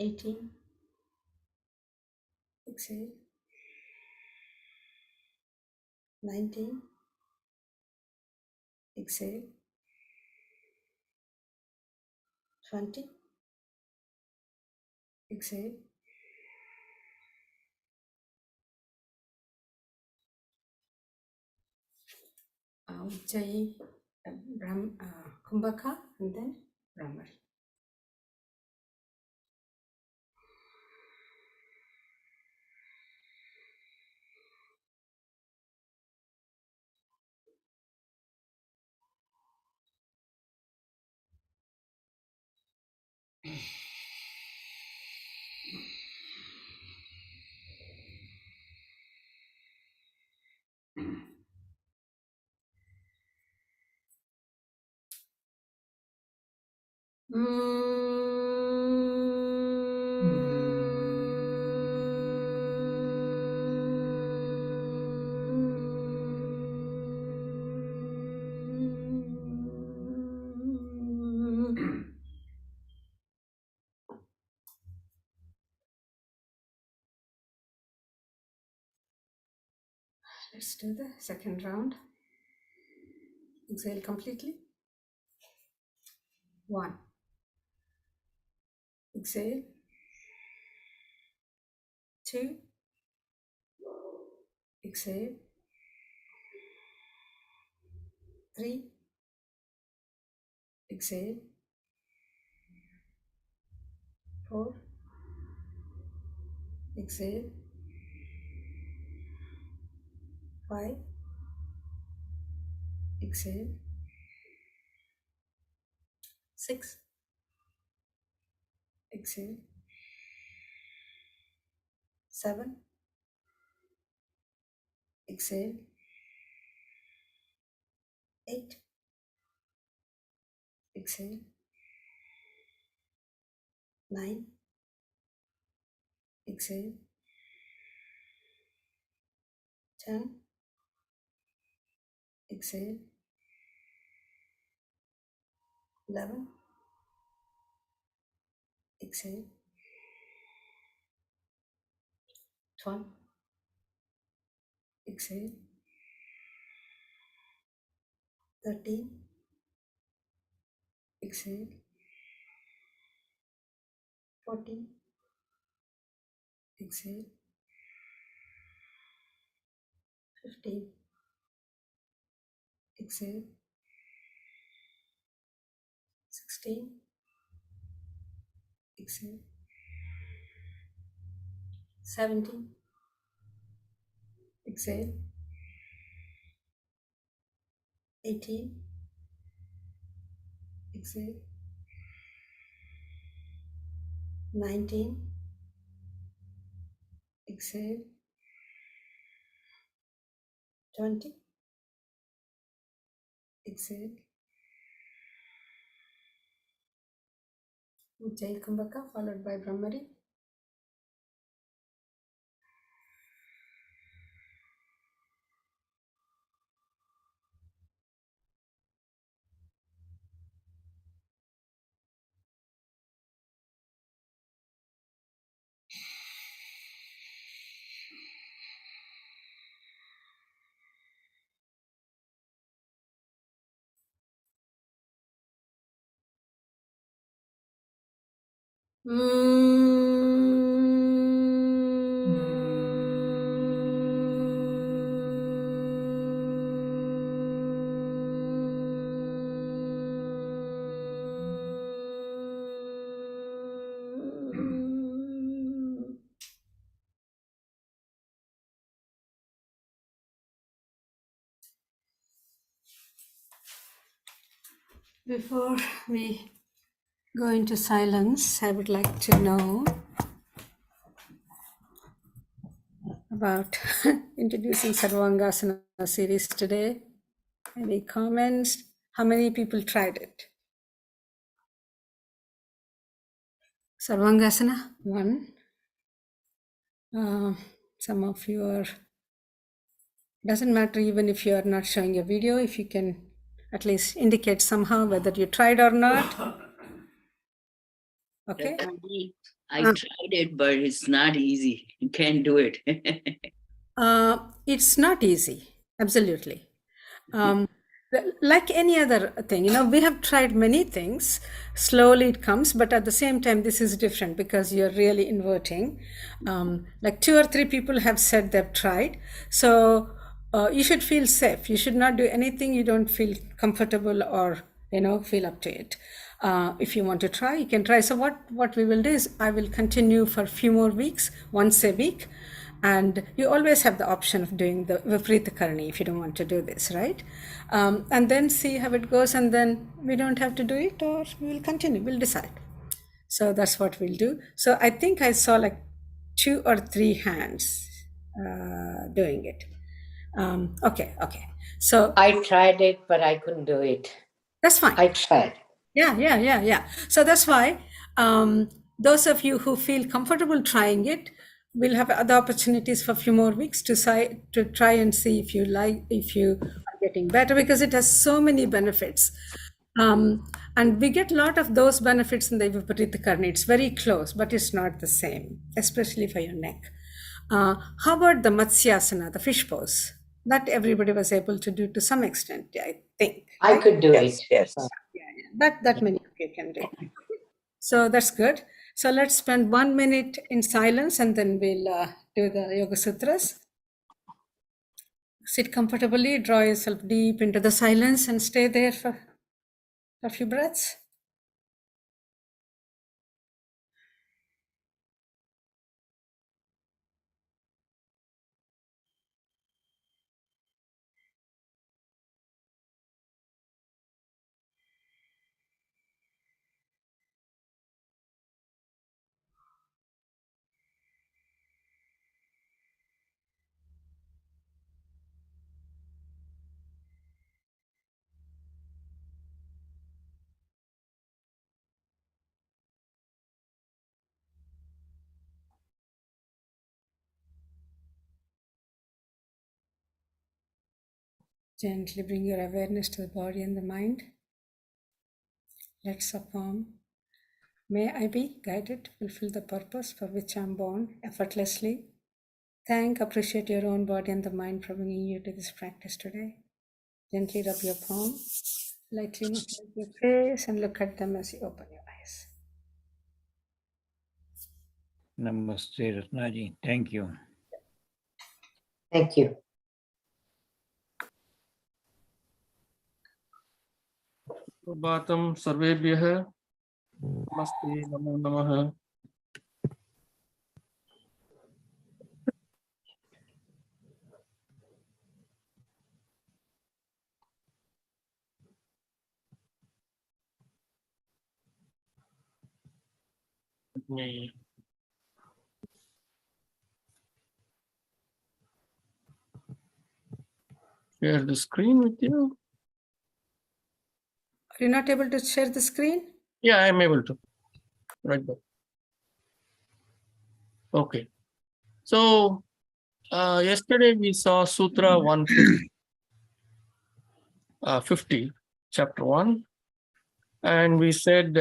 18. Exhale. 19. Exhale. 20. Exhale. Ujjayi, Kumbhaka, and then Brahmar. Let's do the second round. Exhale completely. 1. Exhale. 2. Exhale. 3. Exhale. 4. Exhale. 5. Exhale. 6. Exhale. 7. Exhale. 8. Exhale. 9. Exhale. 10. Exhale. 11. Exhale. 12. Exhale. 13. Exhale. 14. Exhale. 15. Exhale. 16. Exhale. 17. Exhale. 18. Exhale. 19. Exhale. 20. Exhale. Ujjayi Kumbhaka followed by Brahmari. Before we go into silence, I would like to know about introducing Sarvangasana series today. Any comments? How many people tried it? Sarvangasana, one. Some of you are, doesn't matter even if you are not showing a video, if you can at least indicate somehow whether you tried or not. Okay. I tried it, but it's not easy. You can't do it. It's not easy, absolutely. Like any other thing, we have tried many things. Slowly it comes, but at the same time, this is different because you're really inverting. Like 2 or 3 people have said they've tried. So you should feel safe. You should not do anything you don't feel comfortable or, feel up to it. If you want to try, you can try. So what we will do is I will continue for a few more weeks, once a week. And you always have the option of doing the Viparita Karani if you don't want to do this, right? And then see how it goes, and then we don't have to do it, or we will continue, we'll decide. So that's what we'll do. So I think I saw like 2 or 3 hands doing it. Okay. So I tried it, but I couldn't do it. that's fine. I tried. Yeah. So that's why those of you who feel comfortable trying it will have other opportunities for a few more weeks to try and see if you are getting better, because it has so many benefits. And we get a lot of those benefits in the Viparita Karni. It's very close, but it's not the same, especially for your neck. How about the Matsyasana, the fish pose? That everybody was able to do to some extent, I think. I right? could do it. Yes. That many of you can do. So that's good. So let's spend 1 minute in silence, and then we'll do the Yoga Sutras. Sit comfortably, draw yourself deep into the silence, and stay there for a few breaths. Gently bring your awareness to the body and the mind. Let's affirm. May I be guided to fulfill the purpose for which I am born effortlessly. Appreciate your own body and the mind for bringing you to this practice today. Gently rub your palm, lightly massage your face, and look at them as you open your eyes. Namaste, Ratnaji. Thank you. Thank you. सुप्रभातं सर्वेभ्यः नमस्ते नमो नमः Let me share the screen with you. Are you not able to share the screen? Yeah, I am able to. Right there. Okay. So yesterday we saw Sutra 150, chapter 1, and we said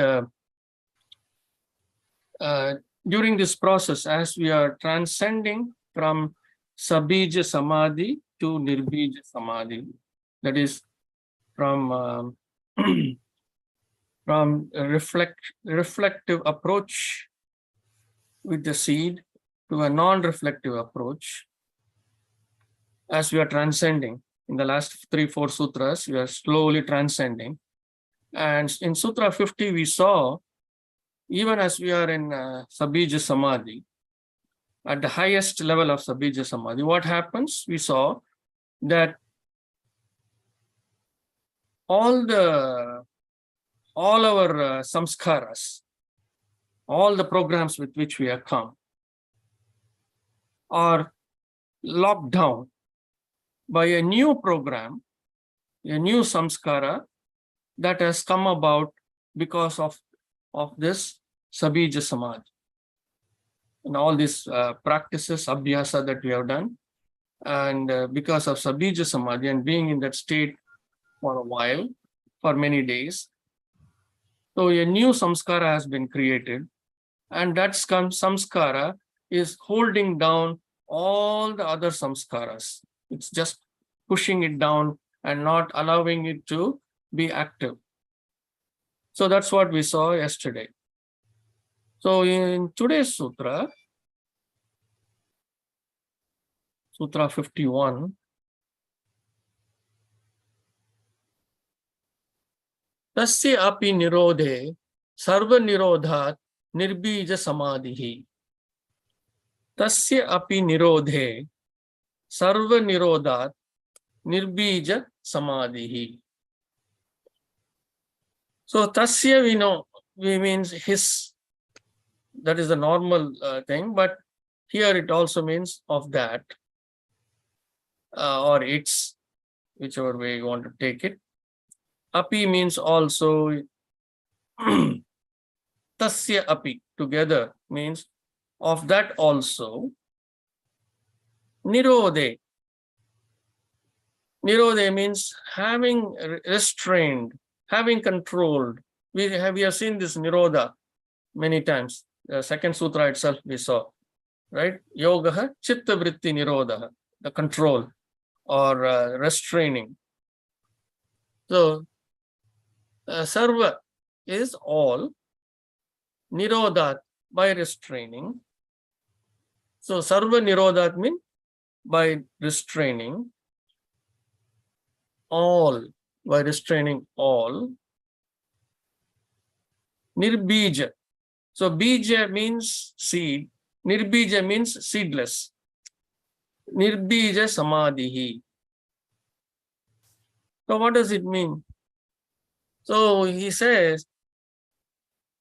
during this process, as we are transcending from Sabija Samadhi to Nirbija Samadhi, that is from from a reflective approach with the seed to a non-reflective approach, as we are transcending. In the last 3-4 sutras, we are slowly transcending. And in Sutra 50, we saw, even as we are in Sabija Samadhi, at the highest level of Sabija Samadhi, what happens? We saw that all our samskaras, all the programs with which we have come, are locked down by a new program, a new samskara that has come about because of this Sabija Samadhi. And all these practices, abhyasa that we have done, and because of Sabija Samadhi and being in that state for a while, for many days, so a new samskara has been created, and that samskara is holding down all the other samskaras. It's just pushing it down and not allowing it to be active. So that's what we saw yesterday. So in today's sutra, Sutra 51, Tasya api nirodhe sarva nirodhat nirbija samadhihi. Tasya api nirodhe sarva nirodhat nirbija samadhihi. So tasya, we know, we means his. That is the normal thing, but here it also means of that, or its, whichever way you want to take it. Api means also. Tasya api, together, means of that also. Nirodhe. Nirodhe means having restrained, having controlled. We have seen this nirodha many times. The second sutra itself we saw, right? Yogaha chitta vritti nirodha, the control or restraining. So sarva is all, nirodhat by restraining. So sarva nirodhat means by restraining all, by restraining all. Nirbija. So bija means seed. Nirbija means seedless. Nirbija samadhihi. So what does it mean? So he says,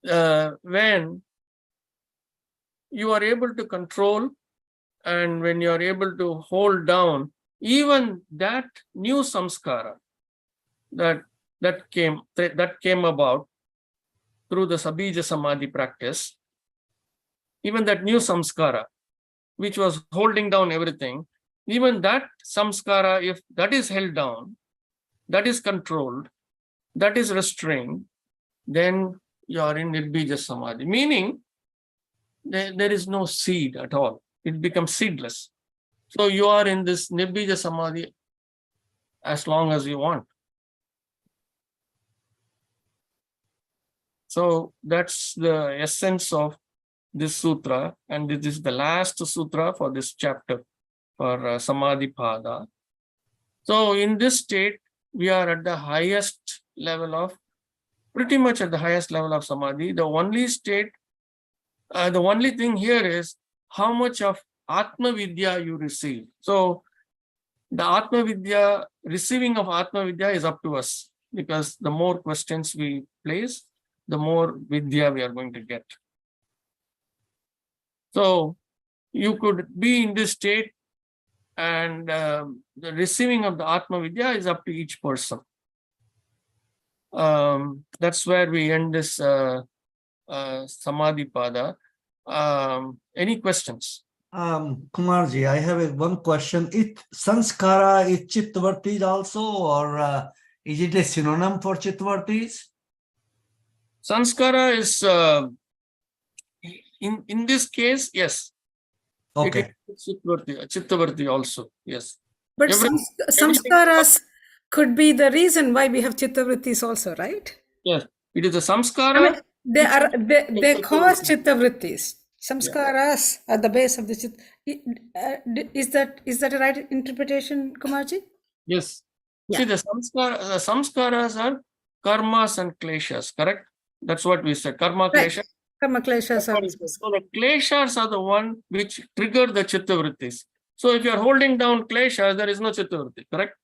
when you are able to control and when you are able to hold down even that new samskara that came about through the Sabija Samadhi practice, even that new samskara which was holding down everything, even that samskara, if that is held down, that is controlled, that is restrained, then you are in Nirbija Samadhi, meaning there is no seed at all. It becomes seedless. So you are in this Nirbija Samadhi as long as you want. So that's the essence of this sutra, and this is the last sutra for this chapter, for Samadhi So in this state, we are at the highest level of pretty much at the highest level of samadhi. The only state, the only thing here is how much of Atma Vidya you receive. So the Atma Vidya, receiving of Atma Vidya is up to us, because the more questions we place, the more Vidya we are going to get. So you could be in this state, and the receiving of the Atma Vidya is up to each person. That's where we end this Samadhi Pada. Any questions? Kumarji, I have one question. It sanskara is chittavartis also, or is it a synonym for chittavartis? Sanskara is in this case, yes. Okay. It is Chittavarti also, yes. But Every- samskaras could be the reason why we have chittavrittis also, right? Yes, it is a I samskara. mean, they cause chittavrittis. Yeah. Samskaras are the base of the chit. Is that a right interpretation, Kumarji? Yes. Yeah. See, the samskaras are karmas and kleshas, correct? That's what we said. Karma, Right. klesha. Karma kleshas are. So the kleshas are the one which trigger the chittavrittis. So if you are holding down kleshas, there is no chittavritti, correct?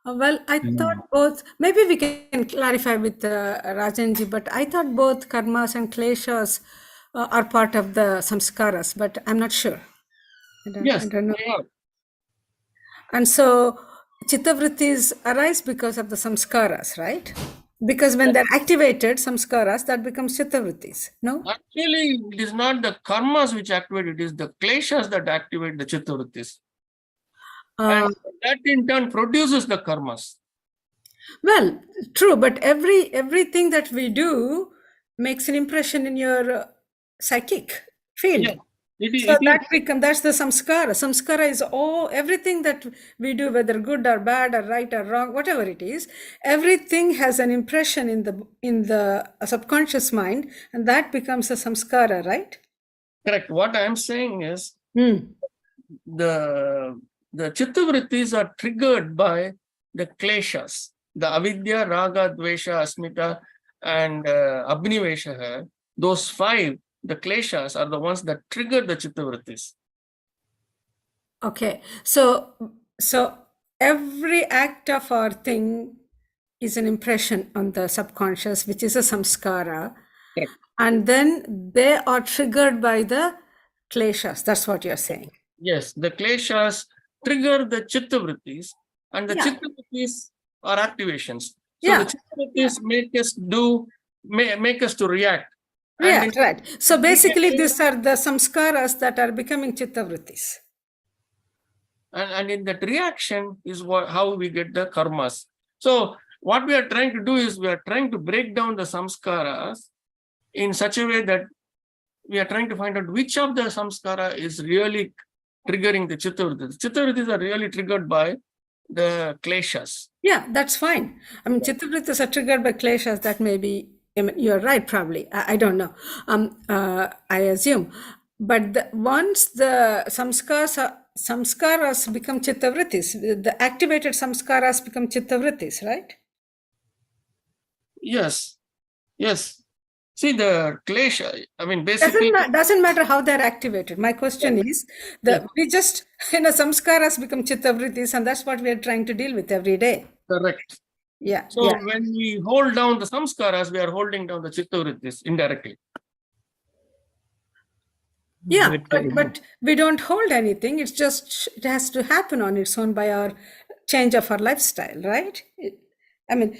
Well, I thought both, maybe we can clarify with Rajanji, but I thought both karmas and kleshas are part of the samskaras, but I'm not sure. I Yes, don't know. they are. And so chittavrittis arise because of the samskaras, right? Because when they're activated, samskaras, that becomes chittavrittis, no? Actually, it is not the karmas which activate, it is the kleshas that activate the chittavrittis. And that in turn produces the karmas. Well, true, but everything that we do makes an impression in your psychic field. Yeah, So that's the samskara. Samskara is everything that we do, whether good or bad or right or wrong, whatever it is, everything has an impression in the subconscious mind, and that becomes a samskara, right? correct. What I am saying is Hmm. the chittavrittis are triggered by the kleshas, the avidya, raga, dvesha, asmita, and abnivesha. Those five, the kleshas, are the ones that trigger the chittavrittis. Okay, so every act of our thing is an impression on the subconscious, which is a samskara, Correct. and then they are triggered by the kleshas. That's what you're saying. Yes, the kleshas trigger the chittavrittis, and the Yeah. chittavrittis are activations. So Yeah. the chittavrittis make us to react. Right, right. So basically, these are the samskaras that are becoming chittavrittis. And in that reaction is how we get the karmas. So what we are trying to do is we are trying to break down the samskaras in such a way that we are trying to find out which of the samskara is really triggering the chittavrittis. Chittavrittis are really triggered by the kleshas. Yeah, that's fine. I mean, chittavrittis are triggered by kleshas. That may be, I mean, you're right, probably. I don't know. I assume. But once the samskaras become chittavrittis, the activated samskaras become chittavrittis, right? Yes, yes. See, the klesha, I mean, basically, Doesn't matter how they're activated. My question is, we just, samskaras become chittavrittis, and that's what we are trying to deal with every day. correct. Yeah. So yeah. when we hold down the samskaras, we are holding down the chittavrittis indirectly. Yeah, but we don't hold anything. It's just, it has to happen on its own by our change of our lifestyle, right? I mean,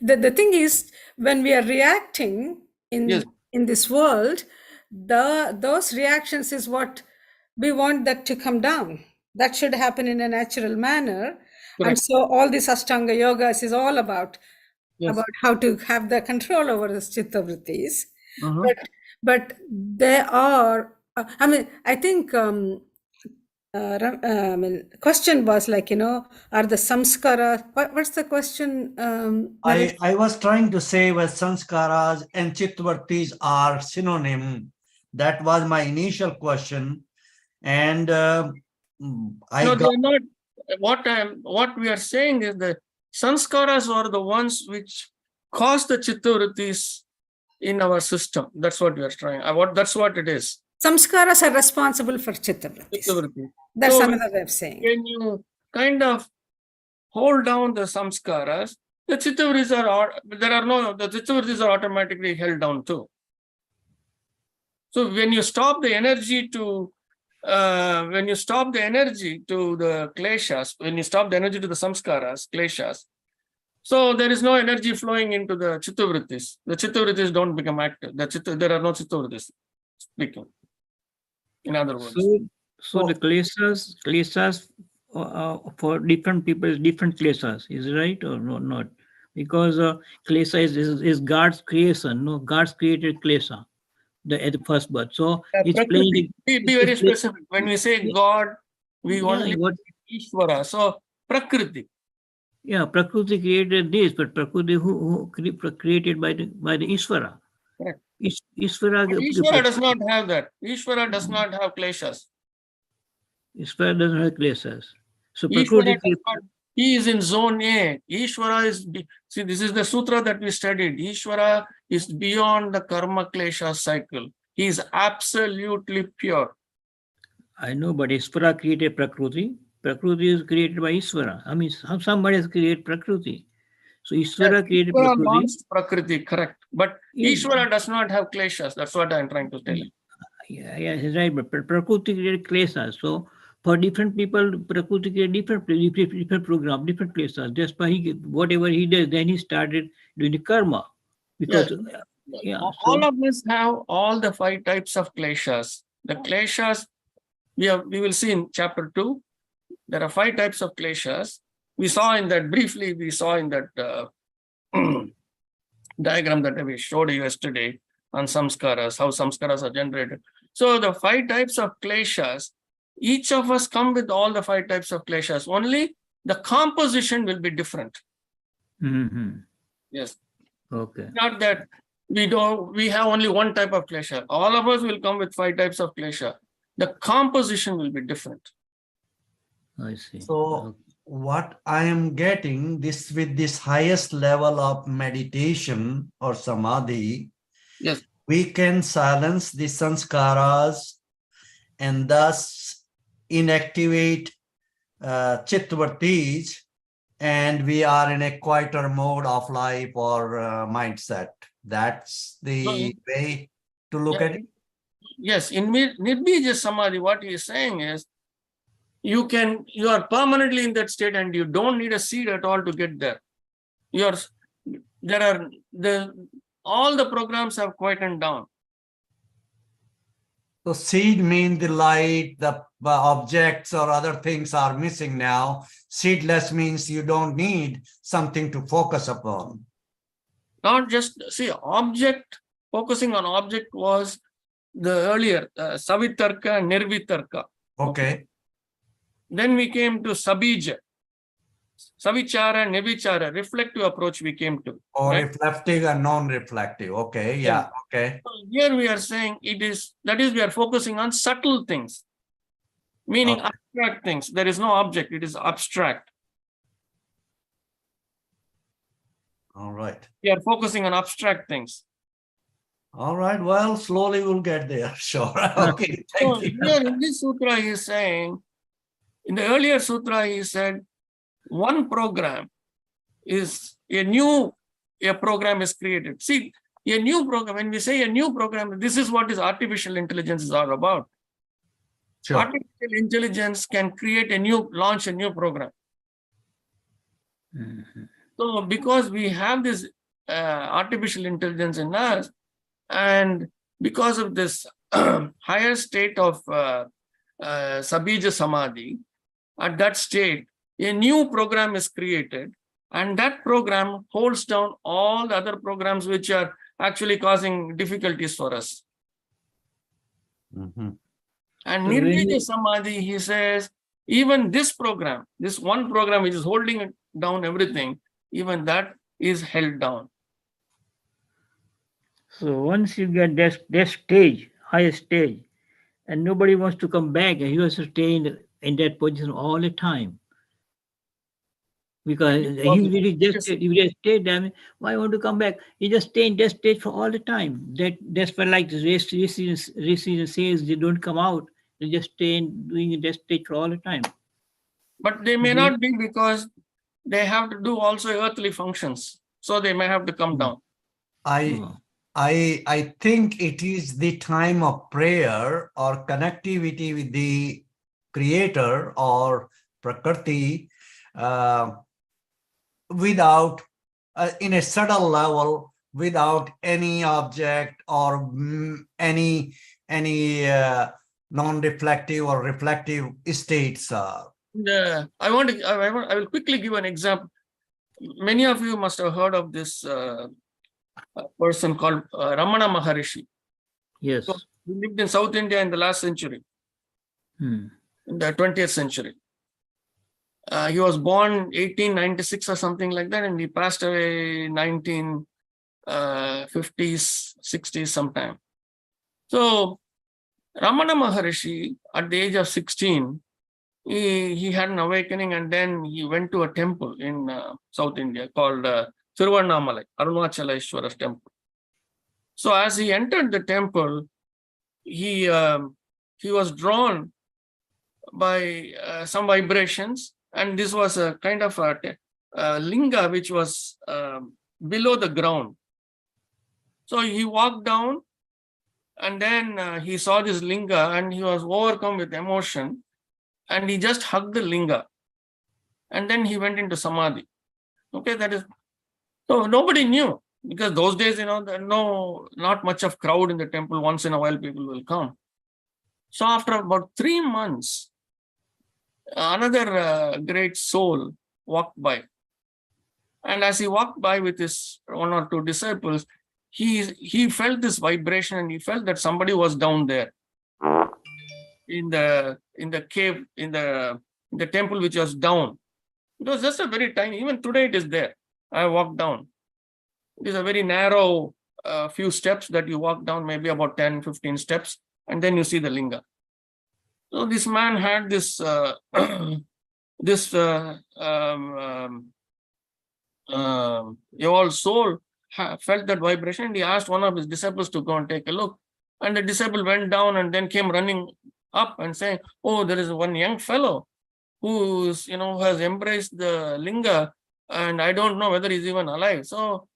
the thing is, when we are reacting in this world, those reactions is what we want that to come down. That should happen in a natural manner. Correct. And so all this Ashtanga yogas is all about how to have the control over the chittavrittis. But they are, I mean, I think, question was like, are the samskara, what's the question? I was trying to say whether sanskaras and chittvartis are synonym. That was my initial question. And No, they are not. What we are saying is that sanskaras are the ones which cause the chittavrittis in our system. That's what we are trying. That's what it is. Samskaras are responsible for chittavrittis. Chittavritti. That's So another way of saying. when you kind of hold down the samskaras, the chittavrittis the chittavrittis are automatically held down too. So when you stop the energy to the kleshas, when you stop the energy to the samskaras, kleshas, so there is no energy flowing into the chittavrittis. The chittavrittis don't become active. There are no chittavrittis speaking. In other words. So the kleshas for different people is different kleshas, is it right or no, not? Because klesha is God's creation, no, God's created klesha, at the first birth. So it's playing. Be very specific. When we say God, we only what? Ishvara. So Prakriti. Yeah, Prakriti created this, but Prakriti who created by the Ishvara. Correct. Ishvara Does not have that. Ishvara does not have kleshas. Ishvara doesn't have kleshas. So Ishvara Prakriti. He is in zone A. Ishvara is, see, this is the sutra that we studied. Ishvara is beyond the karma klesha cycle. He is absolutely pure. I know, but Ishvara created Prakriti. Prakriti is created by Ishvara. I mean, somebody has created Prakriti. So Ishvara created Prakriti, correct. But Ishvara does not have kleshas. That's what I'm trying to tell you. Yeah, he's right. But Prakriti created kleshas. So for different people, Prakriti created different program, different kleshas. Just by whatever he does, then he started doing the karma. Because all of us have all the 5 types of kleshas. The kleshas we will see in chapter 2. There are 5 types of kleshas. We saw in that diagram that we showed you yesterday on samskaras, how samskaras are generated. So the 5 types of kleshas, each of us come with all the 5 types of kleshas. Only the composition will be different. Mm-hmm. Yes. Okay. Not that we have only one type of klesha. All of us will come with 5 types of klesha. The composition will be different. I see. So what I am getting this with this highest level of meditation or samadhi, yes, we can silence the sanskaras and thus inactivate chittvartis, and we are in a quieter mode of life or mindset. That's the way to look at it. Yes, in Nirbija Samadhi, what he is saying is, you are permanently in that state and you don't need a seed at all to get there. All the programs have quietened down. So seed means the light, the objects or other things are missing now. Seedless means you don't need something to focus upon. Not just, focusing on object was the earlier, Savitarka, Nirvitarka. Okay. Then we came to Sabija. Savichara, Nevichara, reflective approach we came to. Or right? reflective and non-reflective. Okay, yeah, okay. So here we are saying we are focusing on subtle things, meaning abstract things. There is no object, it is abstract. All right. We are focusing on abstract things. All right, well, slowly we'll get there, sure. Okay, thank you. Here in this sutra he is saying, in the earlier sutra he said, one program is a program is created. See, a new program, when we say a new program, this is what artificial intelligence is all about. Sure. Artificial intelligence can launch a new program. Mm-hmm. So because we have this artificial intelligence in us, and because of this higher state of Sabija Samadhi, at that state, a new program is created, and that program holds down all the other programs which are actually causing difficulties for us. Mm-hmm. And Nirbija Samadhi, he says, even this one program which is holding down everything, even that is held down. So once you get that stage, highest stage, and nobody wants to come back, and you have to stay in that position all the time. Because if he just stayed there, why want to come back? He just stayed for all the time. That's why like the race says they don't come out. They just just stay for all the time. But they may not be, because they have to do also earthly functions. So they may have to come down. Oh. I think it is the time of prayer or connectivity with the creator or Prakriti, without in a subtle level, without any object or any non-reflective or reflective states. I will quickly give an example. Many of you must have heard of this person called Ramana Maharishi. Yes. So he lived in South India in the last century, in the 20th century. He was born 1896 or something like that, and he passed away 1950s, 60s sometime. So Ramana Maharishi, at the age of 16, he had an awakening, and then he went to a temple in South India called Thiruvannamalai, Arunachaleshwara's temple. So as he entered the temple, he was drawn by some vibrations, and this was a kind of a linga which was below the ground. So he walked down, and then he saw this linga, and he was overcome with emotion, and he just hugged the linga, and then he went into samadhi. Okay, that is, so nobody knew, because those days, there not much of crowd in the temple. Once in a while people will come. So after about 3 months, another great soul walked by, and as he walked by with his 1 or 2 disciples, he felt this vibration, and he felt that somebody was down there in the cave, in the temple which was down. It was just a very tiny, even today it is there. I walked down. It is a very narrow few steps that you walk down, maybe about 10, 15 steps, and then you see the linga. So this man had this evolved soul felt that vibration, and he asked one of his disciples to go and take a look. And the disciple went down and then came running up and saying, "Oh, there is one young fellow who has embraced the linga, and I don't know whether he's even alive." So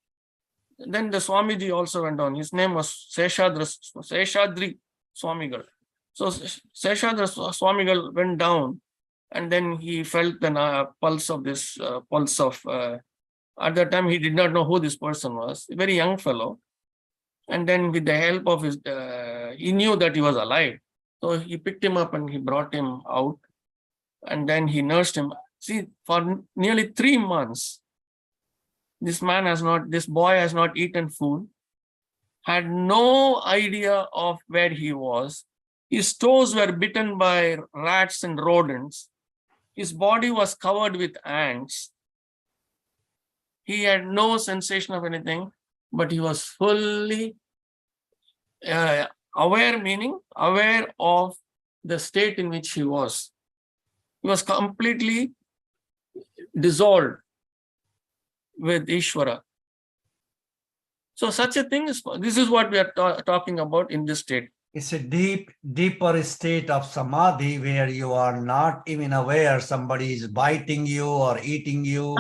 then the Swamiji also went on. His name was Seshadri Swamigal. So Seshadri Swamigal went down, and then he felt the pulse of this at that time he did not know who this person was, a very young fellow. And then with the help of his, he knew that he was alive. So he picked him up and he brought him out, and then he nursed him. See, for nearly 3 months, this boy has not eaten food, had no idea of where he was. His toes were bitten by rats and rodents. His body was covered with ants. He had no sensation of anything, but he was fully aware, meaning aware of the state in which he was. He was completely dissolved with Ishvara. So such a thing this is what we are talking about in this state. It's a deeper state of samadhi where you are not even aware somebody is biting you or eating you.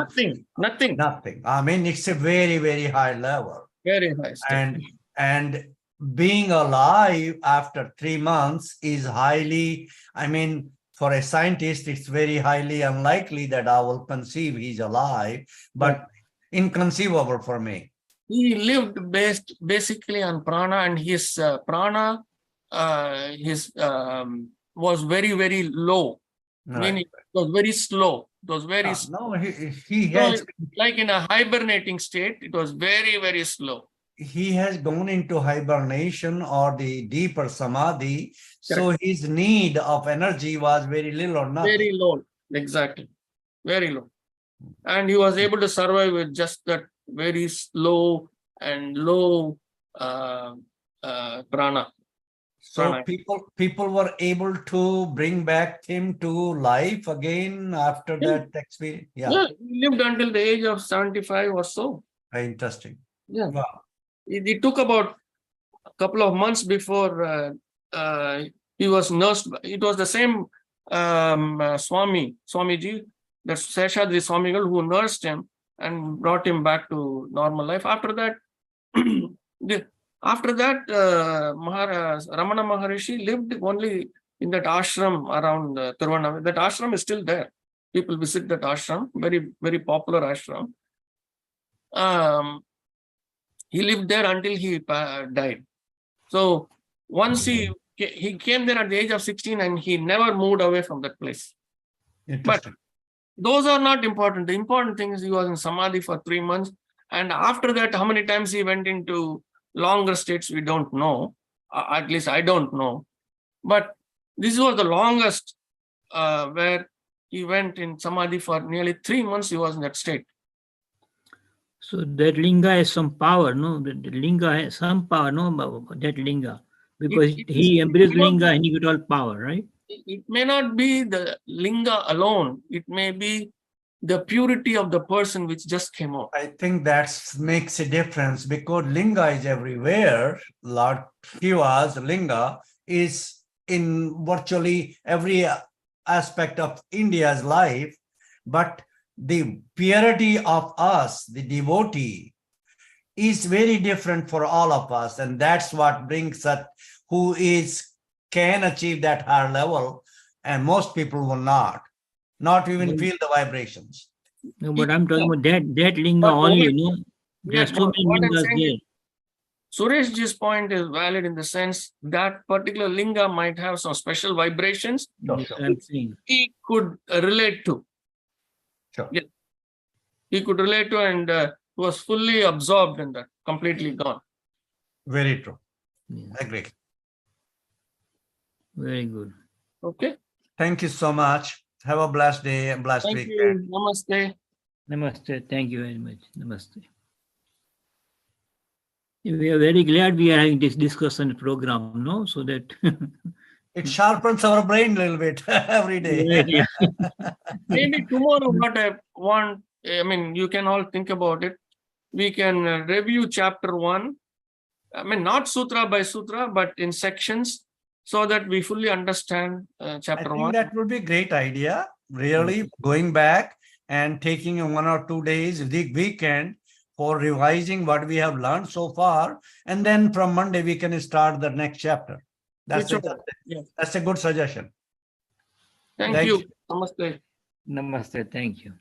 Nothing. I mean, it's a very, very high level. Very high state. And being alive after 3 months is highly, I mean, for a scientist, it's very highly unlikely that I will conceive he's alive, but inconceivable for me. He lived basically on prana, and his prana was very, very low, meaning it was very slow. It was very slow. No, he has, like in a hibernating state, it was very, very slow. He has gone into hibernation or the deeper samadhi. So his need of energy was very little or nothing. Very low, exactly, very low. And he was able to survive with just that very slow and low prana. So pranayama. people were able to bring back him to life again after Yeah. that experience. Yeah, Yeah, he lived until the age of 75 or so. very interesting. Yeah. Wow. It took about a couple of months before he was nursed. It was the same Swamiji, that Seshadri Swamigal, who nursed him and brought him back to normal life. After that, Ramana Maharishi lived only in that ashram around Tiruvannamalai. That ashram is still there. People visit that ashram, very, very popular ashram. He lived there until he died. So once he came there at the age of 16 and he never moved away from that place. Interesting. Those are not important. The important thing is he was in Samadhi for 3 months. And after that, how many times he went into longer states, we don't know. At least I don't know. But this was the longest where he went in Samadhi for nearly 3 months. He was in that state. So that linga has some power, no? The linga has some power, no? That linga, because he embraced linga and he got all power, right? It may not be the linga alone. It may be the purity of the person which just came out. I think that makes a difference because linga is everywhere. Lord Shiva's linga is in virtually every aspect of India's life, but the purity of us, the devotee, is very different for all of us, and that's what brings us who can achieve that higher level, and most people will not even feel the vibrations. No, but I'm talking about that linga But only, no? There are Yeah, so many what I'm lingas saying there. is, Sureshji's point is valid in the sense that particular linga might have some special vibrations That's what I'm saying. he could relate to. Sure. Yeah. He could relate to and was fully absorbed in that, completely gone. Very true. Yeah. Agree. Very good. Okay. Thank you so much. Have a blessed day and blessed Thank weekend. you. Namaste. Namaste. Thank you very much. Namaste. We are very glad we are having this discussion program, no? So that It sharpens our brain a little bit every day. Right, yeah. Maybe tomorrow, what I want, I mean, you can all think about it. We can review chapter 1. I mean, not sutra by sutra, but in sections, so that we fully understand I chapter think 1. that would be a great idea. Really going back and taking 1 or 2 days, the weekend for revising what we have learned so far. And then from Monday, we can start the next chapter. That's a good suggestion. Thank you. Namaste. Namaste. Thank you.